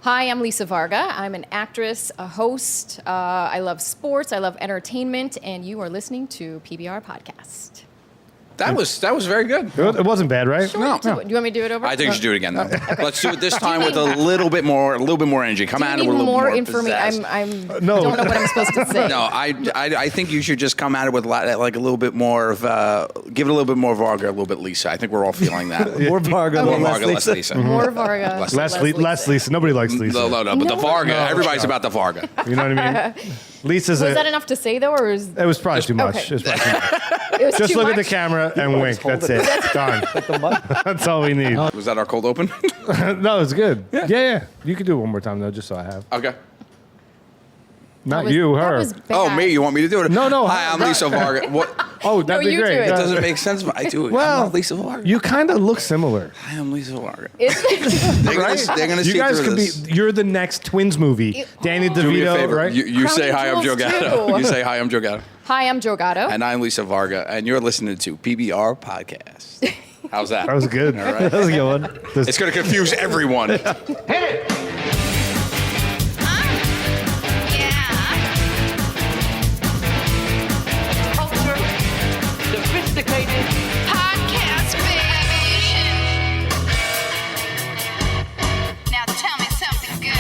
Hi, I'm Lisa Varga. I'm an actress, a host. I love sports. I love entertainment. And you are listening to PBR Podcast. That was very good. It wasn't bad, right? Sure. No. Do you want me to do it over? I think you should do it again, though. Let's do it this time with a little bit more energy. Come at it with a little more information. I No. don't know what I'm supposed to say. No, I think you should just come at it with like a little bit more of, give it a little bit more Varga, a little bit Lisa. I think we're all feeling that. More Varga, More Varga, less Lisa. More Varga. Less Lisa. Nobody likes Lisa. No, but the Varga, everybody's about the Varga. You know what I mean? Lisa's Was that enough to say, though, or is... It was probably too much. Okay. It was probably too much. It was Just too look at much? the camera and wink. That's it. Done. That's all we need. Was that our cold open? No, it's good. Yeah. You can do it one more time, though, just so I have. Okay. Not you, That her. was bad. Oh, me? You want me to do it? No. Hi, I'm Lisa Varga. What? Oh, that'd No, be you great. do it. It doesn't make sense, but I do it. Well, I'm not Lisa Varga. You kind of look similar. Hi, I'm Lisa Varga. It's- They're gonna You see guys through could be. this. You're the next Twins movie. Danny Do me a DeVito, favor. right? You say hi, I'm Joe Crowning Gatto. jewels, You say hi, I'm Joe Gatto. Hi, I'm Joe Gatto. And I'm Lisa Varga, and you're listening to PBR Podcast. How's that? That was good. All right. That was a good one. It's going to confuse everyone. Culture, sophisticated podcast revolution. Now tell me something good.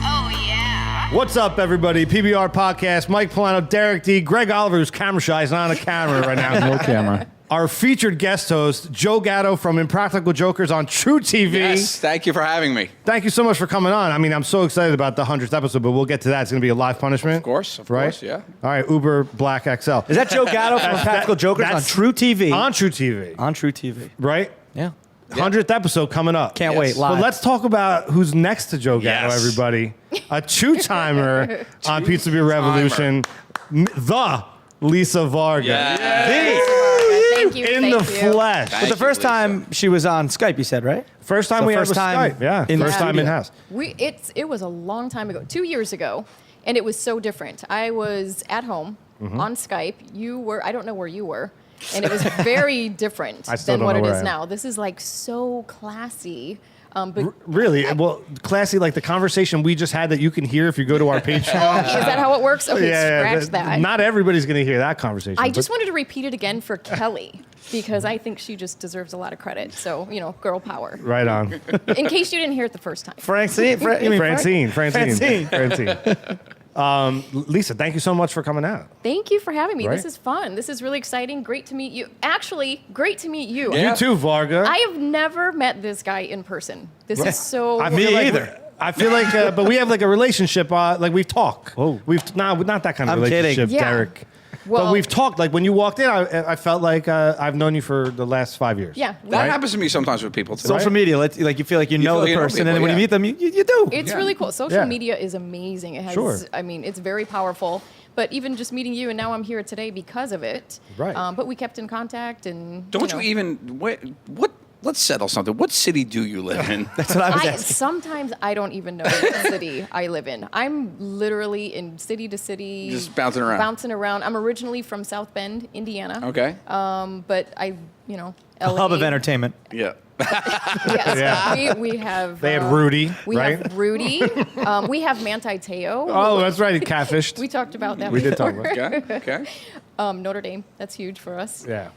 Oh yeah. What's up, everybody? PBR Podcast. Mike Polano, Derek D, Greg Olliver, who's camera shy, is not on a camera right now. No camera. Our featured guest host, Joe Gatto from Impractical Jokers on True TV. Yes, thank you for having me. Thank you so much for coming on. I mean, I'm so excited about the 100th episode, but we'll get to that. It's going to be a live punishment. Of course, yeah. yeah. All right, Uber Black XL. Is that Joe Gatto from Practical Jokers on that's- True TV? On True TV, On True TV. right? Yeah. 100th episode coming up. Can't Yes. wait. Live. But let's talk about who's next to Joe Gatto, Yes. everybody. A two-timer on Pizza Beer Revolution, the Lisa Varga. Thank you. In thank the you. flesh. Thank But the you, first Lisa. time she was on Skype, you said, right? First time So we first ever time Skype. Yeah, in the first time studio. in-house. It was a long time ago, 2 years ago, and it was so different. I was at home Mm-hmm. on Skype. You were, I don't know where you were, and it was very different I still than don't what know it where is I am. now. This is like so classy. But Really? Well, classy, like the conversation we just had that you can hear if you go to our Patreon. is that how it works? Okay, scratch but that. Not everybody's going to hear that conversation. I but- just wanted to repeat it again for Kelly because I think she just deserves a lot of credit. So, girl power. Right on. In case you didn't hear it the first time. Francine. You mean Francine. Lisa, thank you so much for coming out. Thank you for having me. Right. This is fun. This is really exciting. Great to meet you. Actually, great to meet you. Yeah. You too, Varga. I have never met this guy in person. This is so. I feel Me like either. I feel like, but we have like a relationship. Like we talk. Oh. We've not that kind of I'm kidding. relationship, Yeah. Derek. Well- but we've talked. Like when you walked in, I felt like I've known you for the last 5 years. Yeah. That happens to me sometimes with people, too. Social media, you feel like you know feel the you know person, people, and then when yeah. you meet them, you do. It's Yeah. really cool. Social Yeah. media is amazing. It has, Sure. I mean, it's very powerful. But even just meeting you, and now I'm here today because of it. Right. But we kept in contact, and Don't you even, what, let's settle something. What city do you live in? That's what I was asking. Sometimes I don't even know what city I live in. I'm literally in city to city. Just bouncing around. Bouncing around. I'm originally from South Bend, Indiana. Okay. But I, LA. A hub of entertainment. Yeah. Yes, Yeah. we have. They had Rudy, We right? have Rudy. We have Manti Te'o. Oh, that's right. He catfished. We talked about that. We did before. talk about Okay. Notre Dame. That's huge for us. Yeah.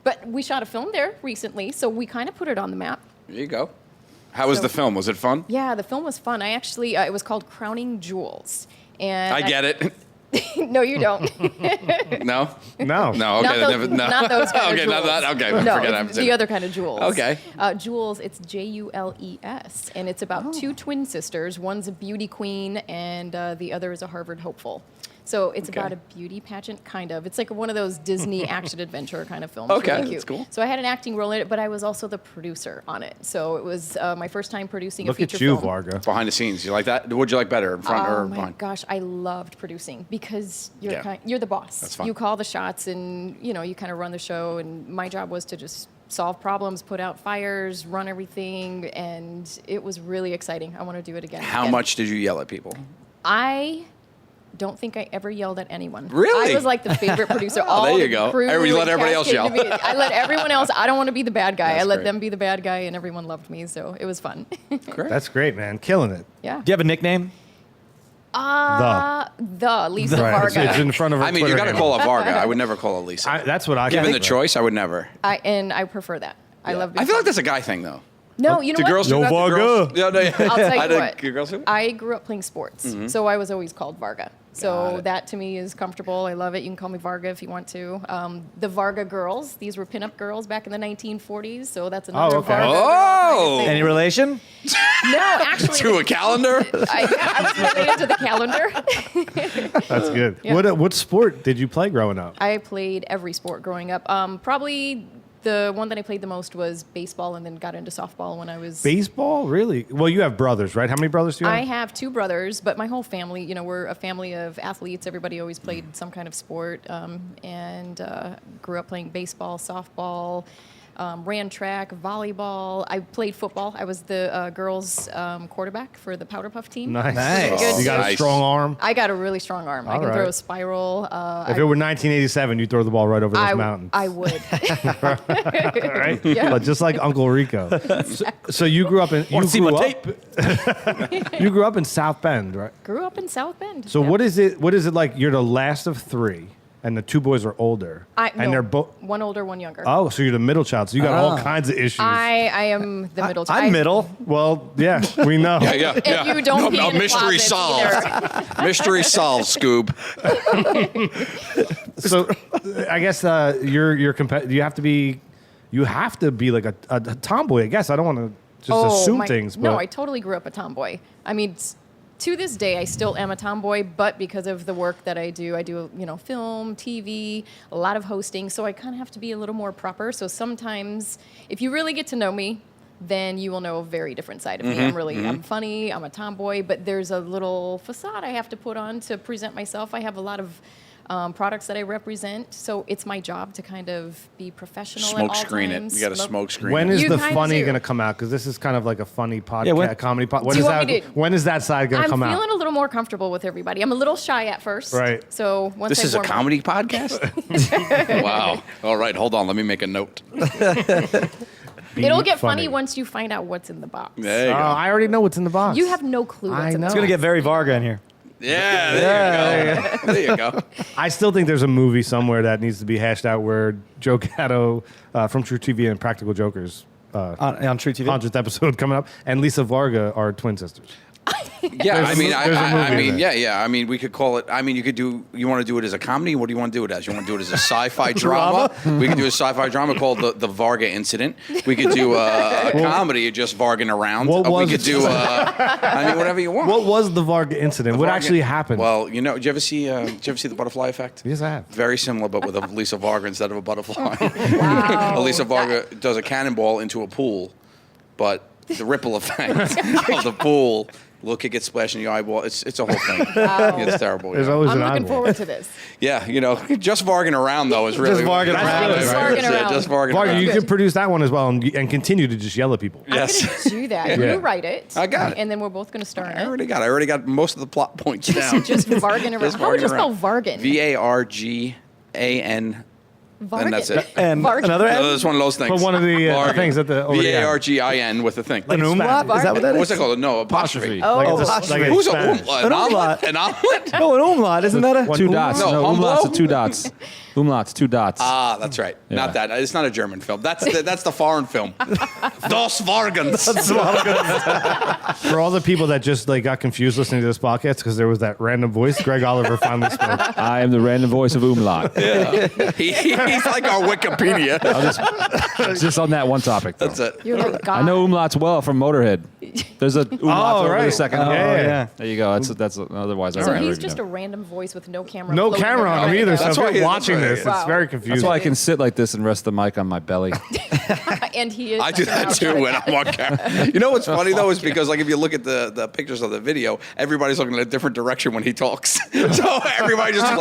But we shot a film there recently, so we kind of put it on the map. There you go. How was So- the film? Was it fun? Yeah, the film was fun. I actually, it was called Crowning Jewels. And I get it. No, you don't. No? No. No, okay. Not those kind Okay, of jewels. not that. Okay, no, forget it. I haven't it's seen the it. other kind of jewels. Okay. Jewels, it's Jules, and it's about two twin sisters. One's a beauty queen, and the other is a Harvard hopeful. So it's Okay. about a beauty pageant, kind of. It's like one of those Disney action-adventure kind of films. Okay, really cute. that's cool. So I had an acting role in it, but I was also the producer on it. So it was my first time producing Look a feature at you, film. Varga. Behind the scenes. You like that? What'd you like better, in front or Oh my behind? gosh, I loved producing because you're Yeah. you're the boss. That's fun. You call the shots, and you kind of run the show. And my job was to just solve problems, put out fires, run everything, and it was really exciting. I want to do it again. How Again. much did you yell at people? I don't think I ever yelled at anyone. Really? I was like the favorite producer. Oh, All there you the go. crew You let and everybody cast else yell. came to me. I let everyone else. I don't want to be the bad guy. That's I let great. them be the bad guy, and everyone loved me. So it was fun. That's great, man. Killing it. Yeah. Do you have a nickname? The Lisa Right. Varga. It's in front of her I mean, you Twitter got to handle. call her Varga. I would never call her Lisa. That's what I Given think. the choice, I would never. I prefer that. I love. I feel like that's a guy thing, though. No, you know Do what? girls do Yo, that? Do Varga. girls- Yeah, no, yeah. I'll tell you I did- what. do girls do it? I grew up playing sports, so I was always called Varga. Got So it. that to me is comfortable. I love it. You can call me Varga if you want to. The Varga girls, these were pinup girls back in the 1940s. So that's another okay. Varga. Oh! girl kind of Any thing. relation? No, actually. To a calendar? I was related to the calendar. That's good. Yeah. What sport did you play growing up? I played every sport growing up. Probably the one that I played the most was baseball, and then got into softball when I was. Baseball? Really? Well, you have brothers, right? How many brothers do you have? I have two brothers, but my whole family, we're a family of athletes. Everybody always played some kind of sport, and grew up playing baseball, softball, ran track, volleyball. I played football. I was the girls' quarterback for the Powder Puff team. Nice. Nice. Good You got a Nice. strong arm. I got a really strong arm. I All can throw right. a spiral. If it were 1987, you'd throw the ball right over those mountains. I would. right? Yeah. But just like Uncle Rico. So you grew up in Want to see my tape? you grew up in South Bend, right? Grew up in South Bend. So Yeah. what is it like? You're the last of three, and the two boys are older, and no, they're both. one older, one younger. Oh, so you're the middle child. So you got all kinds of issues. I am the middle child. I'm middle. Well, yeah, we know. Yeah. And you don't pee no, in the mystery closets solved. either. Mystery solved, Scoob. So I guess you have to be like a tomboy. I guess I don't want to just assume things. But No, I totally grew up a tomboy. I mean, to this day, I still am a tomboy, but because of the work that I do film, TV, a lot of hosting, so I kind of have to be a little more proper. So sometimes, if you really get to know me, then you will know a very different side of me. I'm funny, I'm a tomboy, but there's a little facade I have to put on to present myself. I have a lot of products that I represent, so it's my job to kind of be professional at all Smoke screen it. times. You got to smoke screen when it. is You the kinda funny do. going to come out? Because this is kind of like a funny podcast, when- comedy podcast. Do you want me to- When is that side going to I'm come feeling out? a little more comfortable with everybody. I'm a little shy at first. Right. So once This I is a warm up- comedy podcast? Wow. All right, hold on. Let me make a note. It'll get funny once you find out what's in the box. There you go. I already know what's in the box. You have no clue what's I in the know. box. It's going to get very Varga in here. Yeah, there you go. There you go. I still think there's a movie somewhere that needs to be hashed out where Joe Gatto from True TV and Practical Jokers On True TV. 100th episode coming up, and Lisa Varga are twin sisters. Yeah, There's a movie in there. yeah. I mean, we could call it. I mean, you want to do it as a comedy? What do you want to do it as? You want to do it as a sci-fi drama? We could do a sci-fi drama called the Varga Incident. We could do a comedy, just Varging around. What We was could it? do, whatever you want. What was the Varga incident? What Varga- actually happened? Well, did you ever see the Butterfly Effect? Yes, I have. Very similar, but with a Lisa Varga instead of a butterfly. Wow. Lisa Varga does a cannonball into a pool, but the ripple effect of the pool. Little kid gets splashed in the eyeball. It's a whole thing. Wow. It's terrible. There's Yeah, always I'm an looking eyeball. forward to this. just Varging around though is really Just Varging around. Just Varging That's it, around. Just Varging Varga, around. you Good. can produce that one as well and continue to just yell at people. Yes. I'm going to do that. Yeah. You write it. I got it. And then we're both going to star in I it. already got most of the plot points down. Just Vargan around. Just How would you Varging spell around. Vargan? Vargan. Vargan. And that's it. And Vargan. another No, N? that's one of those things. But one of the Vargin. things at the over the end. Vargin with a thing. An umlaut? Is that what that is? What's it called? No, apostrophe. Oh, Like a Who's a Spanish. umlaut? An omelet? An omelet? No, an umlaut. Isn't that a... One Two umlaut? dots. No, No, Humboldt? umlauts are two dots. Umlauts, two dots. Ah, that's right. Yeah. Not that. It's not a German film. That's the foreign film. Dos Vargans. For all the people that just got confused listening to this podcast because there was that random voice, Greg Olliver finally spoke. I am the random voice of umlaut. He's like our Wikipedia. Just on that one topic, though. That's it. You're like God. I know umlauts well from Motorhead. There's a umlaut over right. the second. Oh, yeah. There you go. That's otherwise. I So would never he's even just know. a random voice with no camera. No floating camera on around him either, it. so That's if why you're he- watching that's this, why- it's Wow. very confusing. That's why I can sit like this and rest the mic on my belly. And he is. I do that too when I'm on camera. You know what's funny though is because if you look at the pictures of the video, everybody's looking in a different direction when he talks. So everybody just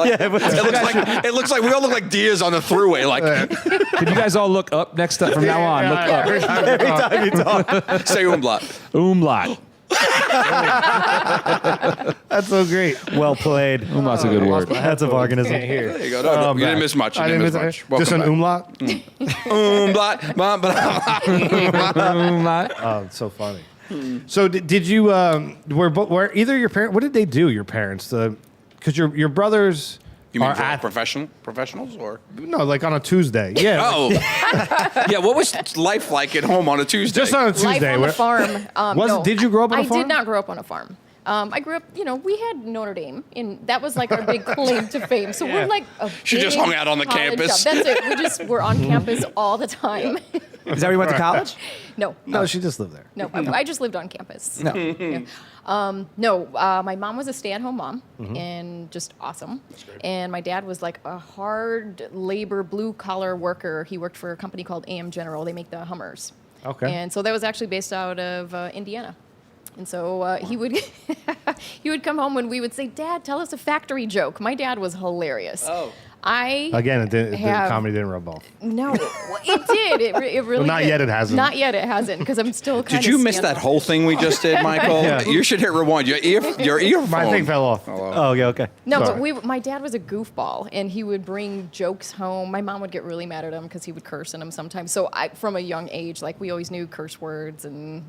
it looks like we all look like deers on the throughway. Like Can you guys all look up next time from now on? Look up. Every time you talk. say umlaut. Umlaut. That's so great. Well played. Umlaut's a good word. That's a Varganism. Here. There you go. No, you didn't miss much. You didn't miss much. Just an Welcome umlaut? back. Umlaut. Oh, it's so funny. So did you, were either your parents, what did they do, your parents? Because your brothers You mean are for at, professionals or? no, like on a Tuesday. Yeah. Oh, yeah. What was life like at home on a Tuesday? Just on a Life Tuesday. on the What- farm. Did you grow up on a I farm? did not grow up on a farm. I grew up, we had Notre Dame, and that was like our big claim to fame. So we're like a She just big hung out on the college campus. town. That's it. We just were on campus all the time. Is that where you went to college? No, No, she just lived there. no, I just lived on campus. No. No, my mom was a stay-at-home mom and just awesome. And my dad was like a hard labor, blue-collar worker. He worked for a company called AM General. They make the Hummers. Okay. And so that was actually based out of Indiana. And so he would he would come home and we would say, "Dad, tell us a factory joke." My dad was hilarious. Oh. Again, the have- comedy didn't rub off. No, it did. It really. Well, not did. yet it hasn't. Not yet it hasn't, because I'm still kind of. Did you miss that whole thing we just did, Michael? You should hit rewind. Your earphone. My thing fell off. Oh, yeah, okay. No, Sorry. but my dad was a goofball, and he would bring jokes home. My mom would get really mad at him because he would curse in them sometimes. So from a young age, like we always knew curse words and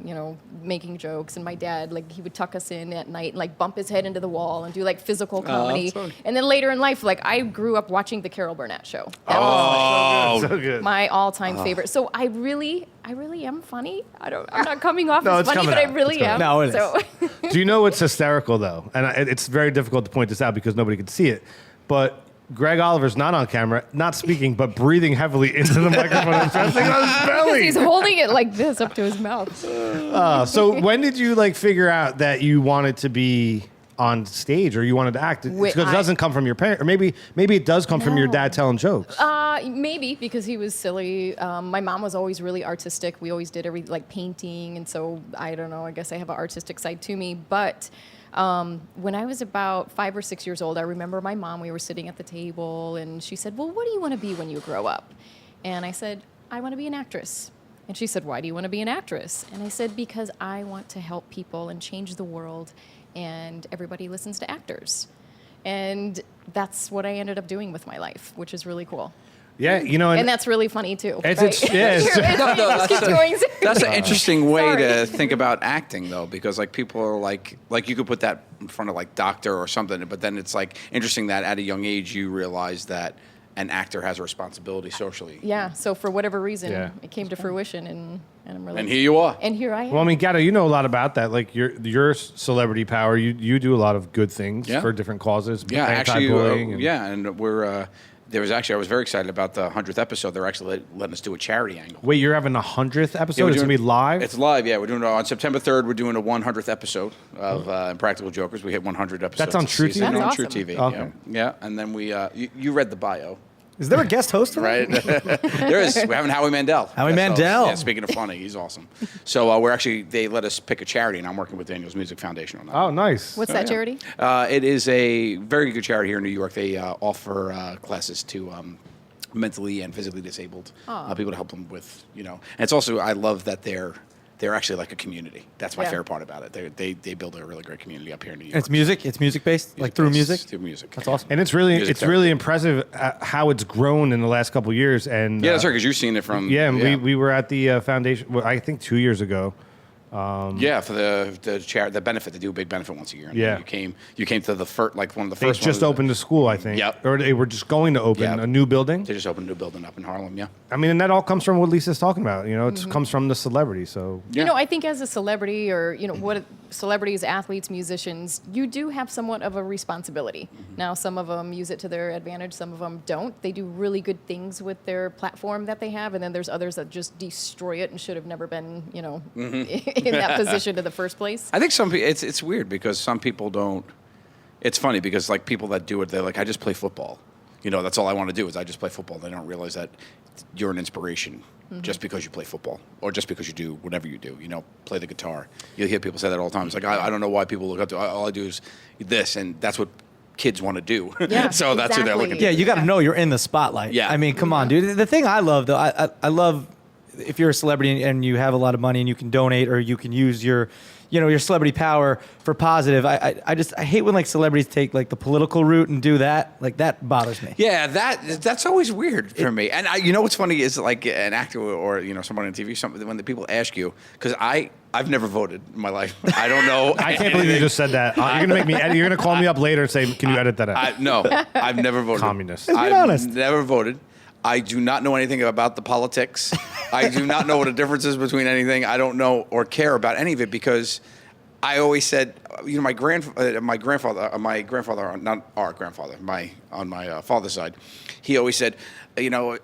making jokes. And my dad, like he would tuck us in at night and like bump his head into the wall and do like physical comedy. And then later in life, like I grew up watching the Carol Burnett show. That was So good. my all-time favorite. So I really am funny. I'm not coming off No, as it's funny, coming but I out. really It's am. coming out. No, it so Do you know what's hysterical though? And it's very difficult to point this out because nobody can see it. But Greg Oliver's not on camera, not speaking, but breathing heavily into the microphone and pressing on his belly. he's holding it like this up to his mouth. So when did you like figure out that you wanted to be on stage or you wanted to act? Because it doesn't come from your parents, or maybe it does come from your dad telling jokes. Maybe because he was silly. My mom was always really artistic. We always did like painting, and so I don't know. I guess I have an artistic side to me. But when I was about 5 or 6 years old, I remember my mom. We were sitting at the table, and she said, "Well, what do you want to be when you grow up?" And I said, "I want to be an actress." And she said, "Why do you want to be an actress?" And I said, "Because I want to help people and change the world, and everybody listens to actors." And that's what I ended up doing with my life, which is really cool. Yeah, And that's really funny too. It's- right? it's- It just keeps going. That's an interesting way Sorry. to think about acting, though, because like people are like you could put that in front of like doctor or something, but then it's like interesting that at a young age you realize that an actor has a responsibility socially. Yeah. So for whatever reason, Yeah. it came to fruition, and I'm really. And here you are. And here I am. Well, I mean, Gatto, you know a lot about that. Like your celebrity power, you do a lot of good things Yeah. for different causes. Yeah, actually, anti-bullying and- and we're there was actually I was very excited about the 100th episode. They're actually letting us do a charity angle. Wait, you're having a 100th episode? Yeah, we're It's gonna be doing- live. It's live, yeah. We're doing it on September 3rd. We're doing a 100th episode of Impractical Jokers. We hit 100 episodes. That's on this True season. TV? That's On True awesome. TV. Okay. Yeah. And then we you read the bio, Is there a guest host? right? There is. We're having Howie Mandel. Howie Guest host. Mandel. Yeah. Speaking of funny, he's awesome. So they let us pick a charity, and I'm working with Daniel's Music Foundation on that. Oh, nice. What's that charity? It is a very good charity here in New York. They offer classes to mentally and physically disabled people to help them with, And it's also, I love that they're actually like a community. That's my Yeah. favorite part about it. They build a really great community up here in New York. It's music? It's music based? Like through music? Through music. That's awesome. And it's really Music really impressive how it's grown in the last couple of years. And Yeah, that's right, because you've seen it from... Yeah, and we were at the foundation. Well, I think 2 years ago. Yeah, for the benefit. They do a big benefit once a year. And Yeah. you came to the first, like one of the They first just ones. opened a school, I think. Yep. Or they were just going to open Yep. a new building. They just opened a new building up in Harlem, yeah. I mean, and that all comes from what Lisa's talking about. It comes from the celebrity. So Yeah. I think as a celebrity or, what celebrities, athletes, musicians, you do have somewhat of a responsibility. Now, some of them use it to their advantage. Some of them don't. They do really good things with their platform that they have. And then there's others that just destroy it and should have never been, in that position in the first place. I think some people, it's weird because some people don't. It's funny because like people that do it, they're like, I just play football. That's all I want to do is I just play football. They don't realize that you're an inspiration just because you play football or just because you do whatever you do. Play the guitar. You'll hear people say that all the time. It's like I don't know why people look up to. All I do is this, and that's what kids want to do. Yeah, So that's who they're looking exactly. for. Yeah, you got to know you're in the spotlight. Yeah. I mean, come on, dude. The thing I love, though, I love if you're a celebrity and you have a lot of money and you can donate or you can use your your celebrity power for positive. I hate when like celebrities take like the political route and do that. Like that bothers me. Yeah, that's always weird for me. And you know what's funny is like an actor or someone on TV, something when the people ask you, because I've never voted in my life. I don't know. I can't believe you just said that. You're gonna make me. You're gonna call me up later and say, "Can you edit that out?" No, I've never voted. Communist. Be I've honest. never voted. I do not know anything about the politics. I do not know what the difference is between anything. I don't know or care about any of it because I always said, my grandfather, not our grandfather, on my father's side, he always said, no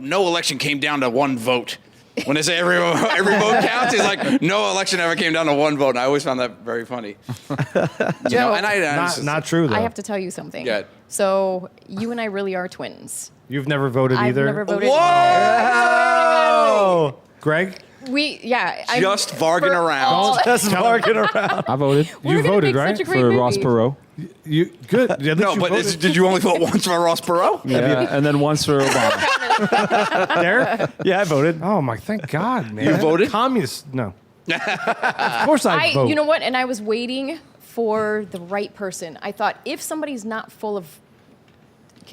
election came down to one vote. When they say every vote counts, he's like, no election ever came down to one vote. And I always found that very funny. Joe, Not true though. I have to tell you something. Yeah. So you and I really are twins. You've never voted I've either. never voted. Oh, Greg. Just bargain around. that's barking around. I voted We're You gonna voted, make right? such a great for movie. Ross Perot. You good? At least No, you but voted. did you only vote once for Ross Perot? Yeah, and then once for Obama. Derek? Yeah, I voted. Oh my, thank God, man. You voted? Communist? No. Of course I vote. You know what? And I was waiting for the right person. I thought if somebody's not full of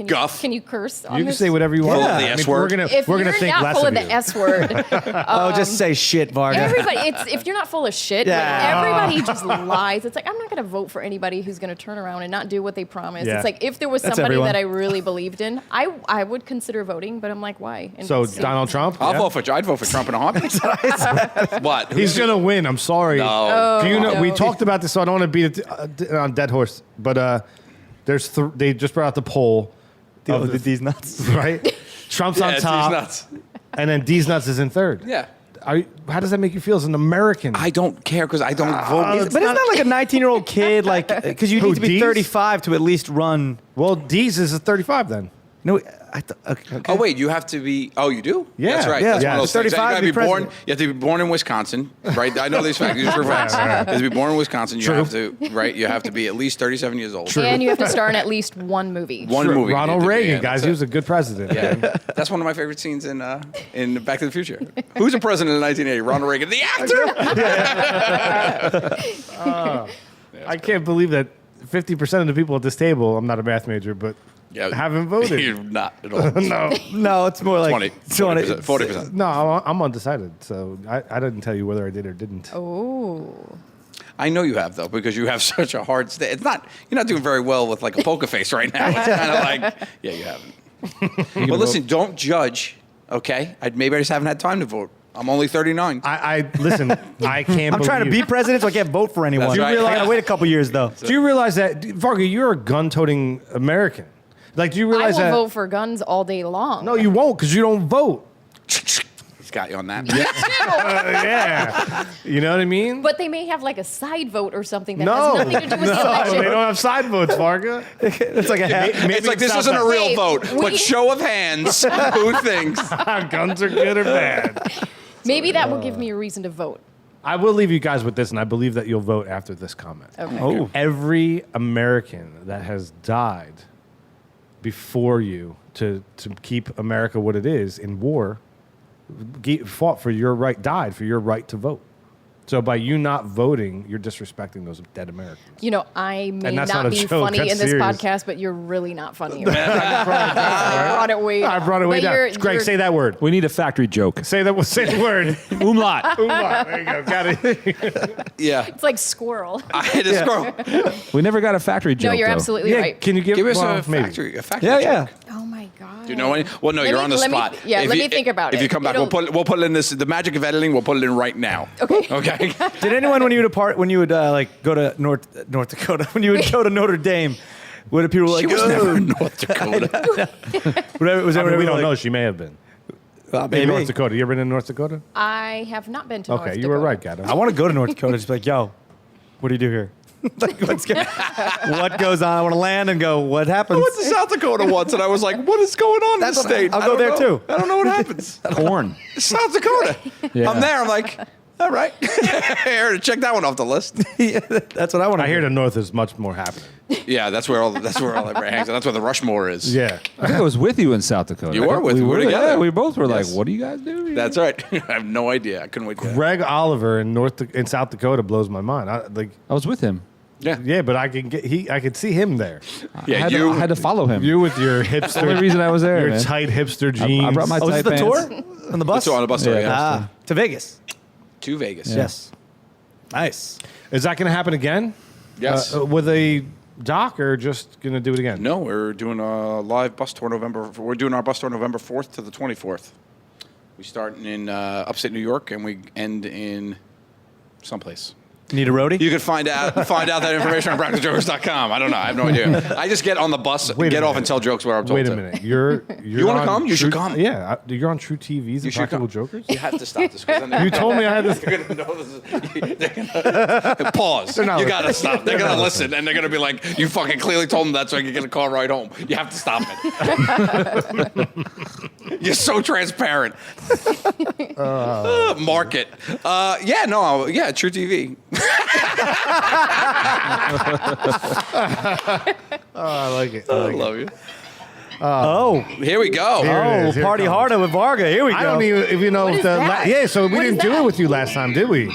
Guff. Can you curse on You can this? say whatever you want. Full of the I mean, S word. If we're gonna you're think not less full of of you. the S word, Just say shit, Varga. everybody. If you're not full of shit, Yeah. like, everybody just lies. It's like I'm not going to vote for anybody who's going to turn around and not do what they promise. Yeah. It's like if there was That's somebody everyone. that I really believed in, I would consider voting. But I'm like, why? And So see- Donald Trump? I'd Yeah. vote for Trump in a heartbeat. What? He's gonna win. I'm sorry. No. Do you know? no. We talked about this, so I don't want to beat it on dead horse. But there's they just brought out the poll. Of These nuts. right? Trump's Yeah, on it's top, these nuts. and then D's nuts is in third. Yeah. How does that make you feel as an American? I don't care because I don't vote. But isn't that like a 19-year-old kid? Like, because you Who, need to be D's? 35 to at least run. Well, D's is a 35 then. No, okay. Oh wait, you have to be. Oh, you do? Yeah. That's right. Yeah. That's Yeah. one of those things. 35 You to be gotta be born. president. You have to be born in Wisconsin, right? I know these facts. These are facts. You have to be born in Wisconsin. You have to, right? You have to be at least 37 years old. and you have to star in at least one movie. One movie. Ronald Yeah, Reagan, that's guys, it. he was a good president. Yeah, that's one of my favorite scenes in Back to the Future. Who's the president in 1980? Ronald Reagan, the actor. I can't believe that 50% of the people at this table, I'm not a math major, but haven't voted. You're not at all. No, it's more like 20, 40%. No, I'm undecided, so I didn't tell you whether I did or didn't. Oh. I know you have though because you have such a hard stay. It's not. You're not doing very well with like a poker face right now. It's kind of like, yeah, you haven't. But listen, don't judge. Okay, maybe I just haven't had time to vote. I'm only 39. I listen. I can't. I'm trying to be president, so I can't vote for anyone. That's right. I gotta wait a couple years though. Do you realize that, Varga? You're a gun-toting American. Like, do you I realize will that? vote for guns all day long. No, you won't, because you don't vote. He's got you on that. Yeah. You know what I mean? But they may have like a side vote or something that no, has nothing to do with the no, election. they don't have side votes, Varga. It's like a half. It's like this isn't a real Wait, vote, but we- show of hands, who thinks? Guns are good or bad. Maybe that will give me a reason to vote. I will leave you guys with this, and I believe that you'll vote after this comment. Okay. Oh, Every American that has died before you to keep America what it is in war fought for your right, died for your right to vote. So by you not voting, you're disrespecting those dead Americans. You know, I may And that's not not a be joke, funny that's in this serious. podcast, but you're really not funny. I brought it way I brought it way but down. you're- Greg, you're- say that word. We need a factory joke. Say the word. Umlaut. There you go. Got it. Yeah, It's like squirrel. I hit a scroll. We never got a factory joke. No, you're though. absolutely Yeah, right. can you give Give us well, a maybe. factory. yeah, yeah. joke. Oh my god. Do you know any? Well, no, Let you're me- on the let me- spot. yeah, If let you- me think about If it. you come back, It'll- we'll put it in this. The magic of editing. We'll put it in right now. Okay. Okay. Did anyone, when you would like go to North Dakota, when you would go to Notre Dame, would people like, She was "Oh." never in North Dakota. Whatever, was I mean, we don't like, know. She may have been. In maybe. North Dakota. You ever been in North Dakota? I have not been to North Okay, Dakota. you were right, Gatto. I want to go to North Dakota. Just be like, yo, what do you do here? Like, what goes on? I want to land and go, what happens? I went to South Dakota once, and I was like, "What is going on in That's this what- state?" I'll I go don't there know. too. I don't know what happens. Corn. South Dakota. Yeah. I'm there. I'm like, all right. Here, check that one off the list. That's what I want to I hear the North is much more happening. Yeah, that's where all that hangs. That's where the Rushmore is. Yeah. I think I was with you in South Dakota. You were with- we were together. Yeah, we both were Yes. like, "What do you guys do here?" That's right. I have no idea. I couldn't wait to. Greg Olliver in South Dakota blows my mind. I was with him. Yeah. But I could see him there. Yeah, I had to follow him. You with your the only hipster, reason I was there, your man. tight hipster jeans. I brought my Oh, was tight it the pants. tour on the bus? That's on the bus tour. Yeah. Ah, to Vegas. To Vegas. Yes. Nice. Is that going to happen again? Yes. With a doc or just going to do it again? No, we're doing a live bus tour November. We're doing our bus tour November 4th to the 24th. We start in upstate New York and we end in someplace. Need a roadie? You could find out that information on practicejokers.com. I don't know. I have no idea. I just get on the bus, Wait a get off minute. and tell jokes where I'm told Wait to. a minute. You're You wanna on come? You should True- come. Yeah, you're on True TV's You should Impractical come. Jokers. You have to stop this. 'Cause then they're You gonna- told me I had this. They're gonna know this is, pause. not You listening. gotta stop. They're gonna listen, and they're gonna be like, "You fucking clearly told them that, so I can get a car ride home." You have to stop it. You're so transparent. Market. True TV. I like it. I love you. Oh. Here we go. Here it Oh, is. Here it party comes. harder with Varga. Here we go. I don't even know What if is the that? yeah. So we What is didn't do that? it with you last time, did we?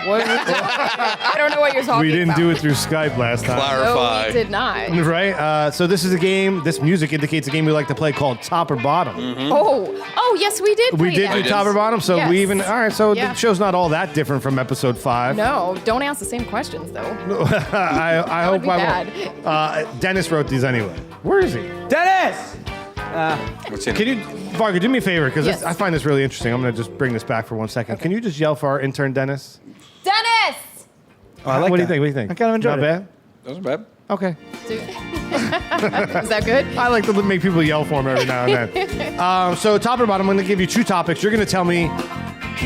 I don't know what you're talking We didn't about. do it through Skype last time. No, Clarify. we did not. Right. So this is a game. This music indicates a game we like to play called Top or Bottom. Oh, yes, we did. We play did that. do Top or Bottom. So Yes. we even all right. So Yeah. the show's not all that different from episode 5. No, don't ask the same questions though. I hope be I won't. Dennis wrote these anyway. Where is he? Dennis! What's in Can you, Varga, do me a favor? Because Yes. I find this really interesting. I'm going to just bring this back for 1 second. Can you just yell for our intern, Dennis? Dennis! Oh, I like what do that. you think? What do you think? I kind of enjoyed Not it. bad? That wasn't bad. Okay. Is that good? I like to make people yell for him every now and then. So top or bottom, I'm going to give you 2 topics. You're going to tell me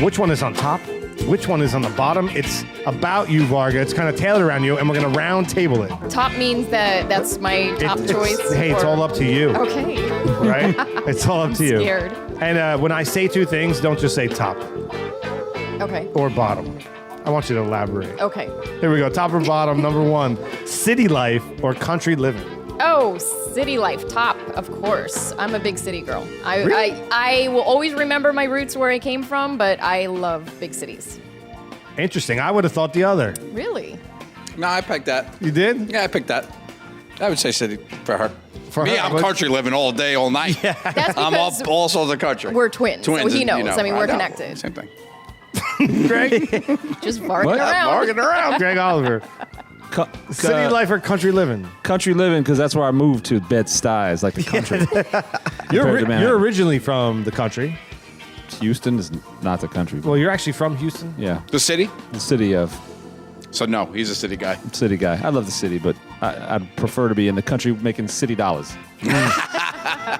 which one is on top, which one is on the bottom. It's about you, Varga. It's kind of tailored around you, and we're going to round table it. Top means that's my top choice. It's or- all up to you, Okay. right? It's all up to you. scared. And when I say 2 things, don't just say top Okay. or bottom. I want you to elaborate. Okay. Here we go. Top or bottom, number 1. City life or country living? Oh, city life, top, of course. I'm a big city girl. I will always remember my roots where I came from, but I love big cities. Interesting. I would have thought the other. Really? No, I picked that. You did? Yeah, I picked that. I would say city for her. For Me, her, I'm but- country living all day, all night. That's I'm because all sorts of country. we're twins, so he and, knows. I mean, we're know. connected. Same thing. Greg? just barking around. Bargain around. Greg Oliver. City life or country living? Country living, because that's where I moved to Bed-Stuy, is like the country. Compared to Manhattan. You're originally from the country. Houston is not the country. Well, you're actually from Houston. Yeah, The city? the city of So no, he's a city guy. city guy. I love the city, but I'd prefer to be in the country making city dollars.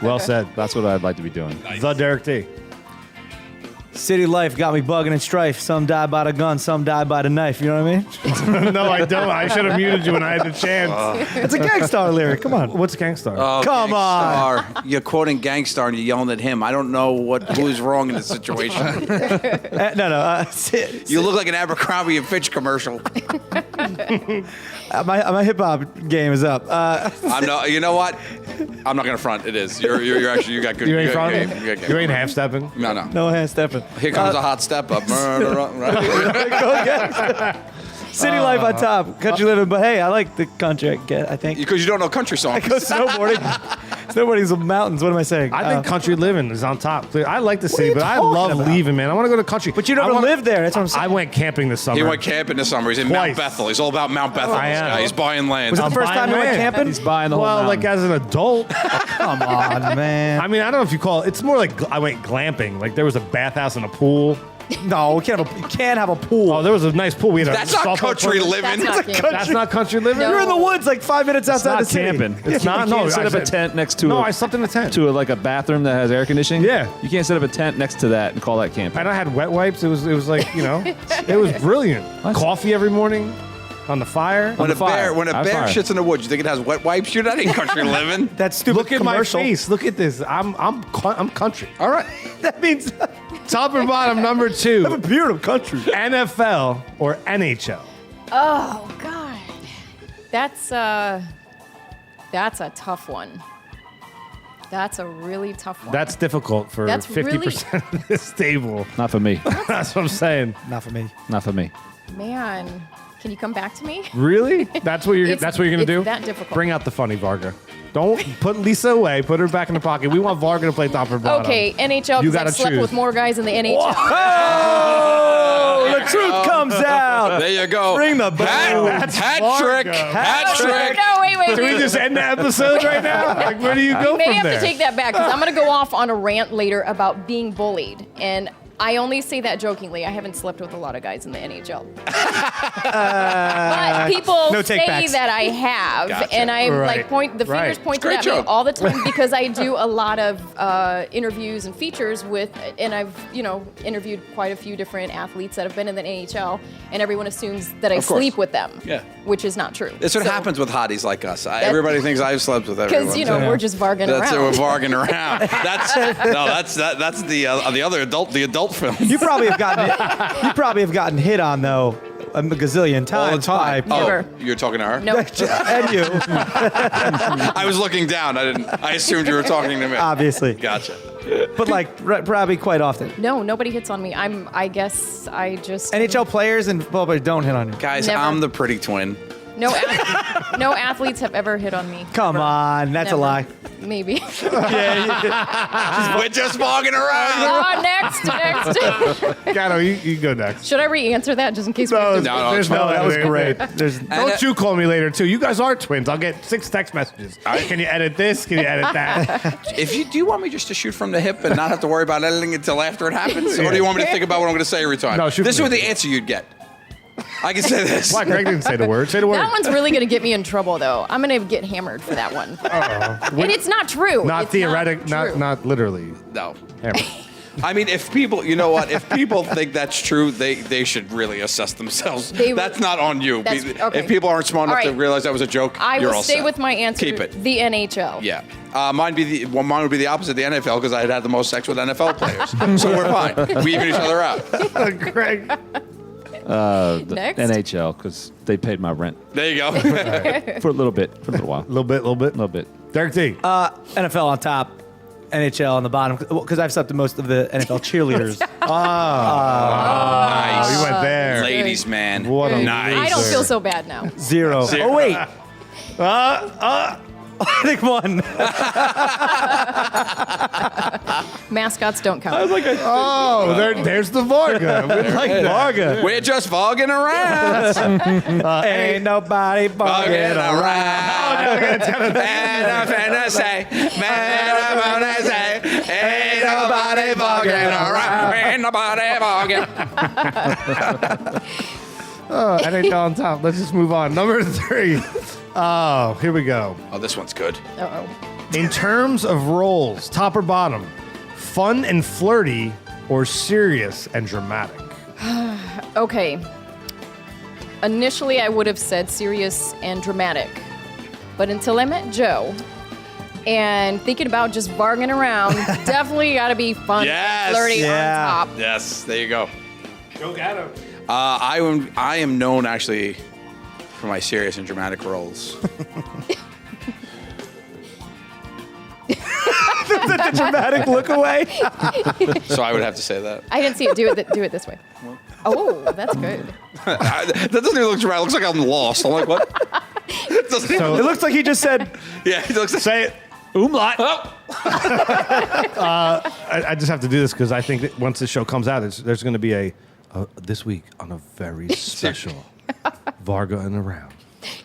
Well said. That's what I'd like to be doing. The Derek T. City life got me bugging and strife. Some die by the gun, some die by the knife. You know what I mean? No, I don't. I should have muted you when I had the chance. It's a Gangstar lyric. Come on. What's Gangstar? Come on. Gangstar. You're quoting Gangstar and you're yelling at him. I don't know who's wrong in this situation. No. You look like an Abercrombie and Fitch commercial. My hip hop game is up. I'm not. You know what? I'm not gonna front. It is. You're actually. You got good. you ain't you got from game. it? You got game. You ain't half stepping. No. No hand stepping. Here comes a hot step up. Right? City life on top, country living. But hey, I like the country. I think. Because you don't know country songs. I go snowboarding. Snowboarding's in mountains. What am I saying? I think country living is on top. I like the city, you but I talking love about? leaving, man. I want to go to country. But you never I wanna- lived there. That's what I'm saying. I went camping this summer. He went camping this summer. He's in Twice. Mount Bethel. He's all about Mount Bethel. I This am. guy. He's buying land. Was it the I'm first time you buying went land. camping? He's buying the whole Well, like mountain. as an adult. Come on, man. I mean, I don't know if you call it. It's more like I went glamping. Like there was a bathhouse and a pool. No, you can't have a pool. Oh, there was a nice pool. We had That's a not softball country tournament. living. That's not camping. That's not country living. No. You're in the woods like 5 minutes It's outside not the city. camping. It's not. You No, can't set I up a said- tent next to No, a, I slept in a tent. to like a bathroom that has air conditioning. Yeah. You can't set up a tent next to that and call that camping. And I had wet wipes. It was like, it was brilliant. Coffee every morning on the fire. When a fire. bear High five. shits in the woods, you think it has wet wipes? You're not in country living. That stupid Look at commercial. my face. Look at this. I'm country. All right. That means Top or bottom, number 2. I'm a beard of country. NFL or NHL? Oh God. That's a tough one. That's a really tough one. That's difficult for That's 50% of this table. Not for me. That's what I'm saying. Not for me. Not for me. Man, can you come back to me? Really? That's what you're gonna It's do? that difficult. Bring out the funny Varga. Don't put Lisa away. Put her back in the pocket. We want Varga to play top or bottom. Okay, NHL, You because I've gotta slept choose. with more guys in the NHL. Oh, the truth comes out. There you go. Bring the boom. Hat trick. Varga. Hat trick. No, wait. Do we just end the episode right now? Like, where do you go May from have there? to take that back because I'm going to go off on a rant later about being bullied. And I only say that jokingly. I haven't slept with a lot of guys in the NHL. But people no say take-backs. that I have. Gotcha. And I Right. point the fingers Right. pointed Great at me joke. all the time because I do a lot of interviews and features with, and I've, interviewed quite a few different athletes that have been in the NHL, and everyone assumes that I Of course. sleep with them. Yeah. Which is not true. That's what So- happens with hotties like us. Everybody thinks I've slept with everyone. Because, we're just bargaining That's it. around. We're bargaining around. That's the other adult film. You probably have gotten hit on though a gazillion times. All the time. by- Never. Oh, you're talking to her? No. and you, I was looking down. I assumed you were talking to me. obviously, Gotcha. but probably quite often. No, nobody hits on me. I guess I just NHL players and football players don't hit on you. Guys, Never. I'm the pretty twin. no athletes have ever hit on me. Come on, that's Never. a lie. Maybe. We're just walking around. Next. Gatto, you go next. Should I re-answer that just in case? we No, have to- No, there's it's no fine. That was editing. great. There's Don't you call me later too. You guys are twins. I'll get 6 text messages. Can you edit this? Can you edit that? Do you want me just to shoot from the hip and not have to worry about editing until after it happens, or do you want me to think about what I'm going to say every time? No, shoot This is from what the the answer you'd get. I can say this. Why? Greg didn't say the word. Say the word. That one's really going to get me in trouble, though. I'm going to get hammered for that one. And it's not true. Not It's theoretic. true. Not literally. No. Hammer. I mean, if people, you know what? If people think that's true, they should really assess themselves. They- That's not on you. That's- okay. If people aren't smart enough All to right. realize that was a joke, I you're will all stay set. with my answer. Keep it. The NHL. Yeah. Mine would be the opposite, the NFL, because I had the most sex with NFL players. So we're fine. We even each other out. Greg. Next. NHL, because they paid my rent There you go. for a little bit, for a little while. Little bit. A little bit. Derek T. NFL on top, NHL on the bottom because I've slept with most of the NFL cheerleaders. Nice. You went there. Ladies, man. What a nice. I don't feel so bad now. Zero. Zero. Oh wait. I think one. Mascots don't count. Oh, there's the Varga. We like that. Varga. We're just voguing around. Ain't nobody Voguing bugging around. around. Man, I'm finna say. Man, I'm gonna say. Ain't nobody voguing around. Ain't nobody voguing. NHL on top. Let's just move on. Number 3. Oh, here we go. Oh, this one's good. Uh-oh. In terms of roles, top or bottom, fun and flirty or serious and dramatic? Okay. Initially, I would have said serious and dramatic. But until I met Joe and thinking about just bargaining around, definitely got to be fun Yes. and flirty Yeah. on top. Yes, there you go. Go Gatto. I am known actually for my serious and dramatic roles. The dramatic look away. So I would have to say that. I didn't see it. Do it this way. Oh, that's good. That doesn't even look dramatic. It looks like I'm lost. I'm like, what? It doesn't even- It looks like he just said. yeah, it looks like. Say it. Umlaut. Oh. I just have to do this because I think that once this show comes out, there's going to be a this week on a very special Varga and Around.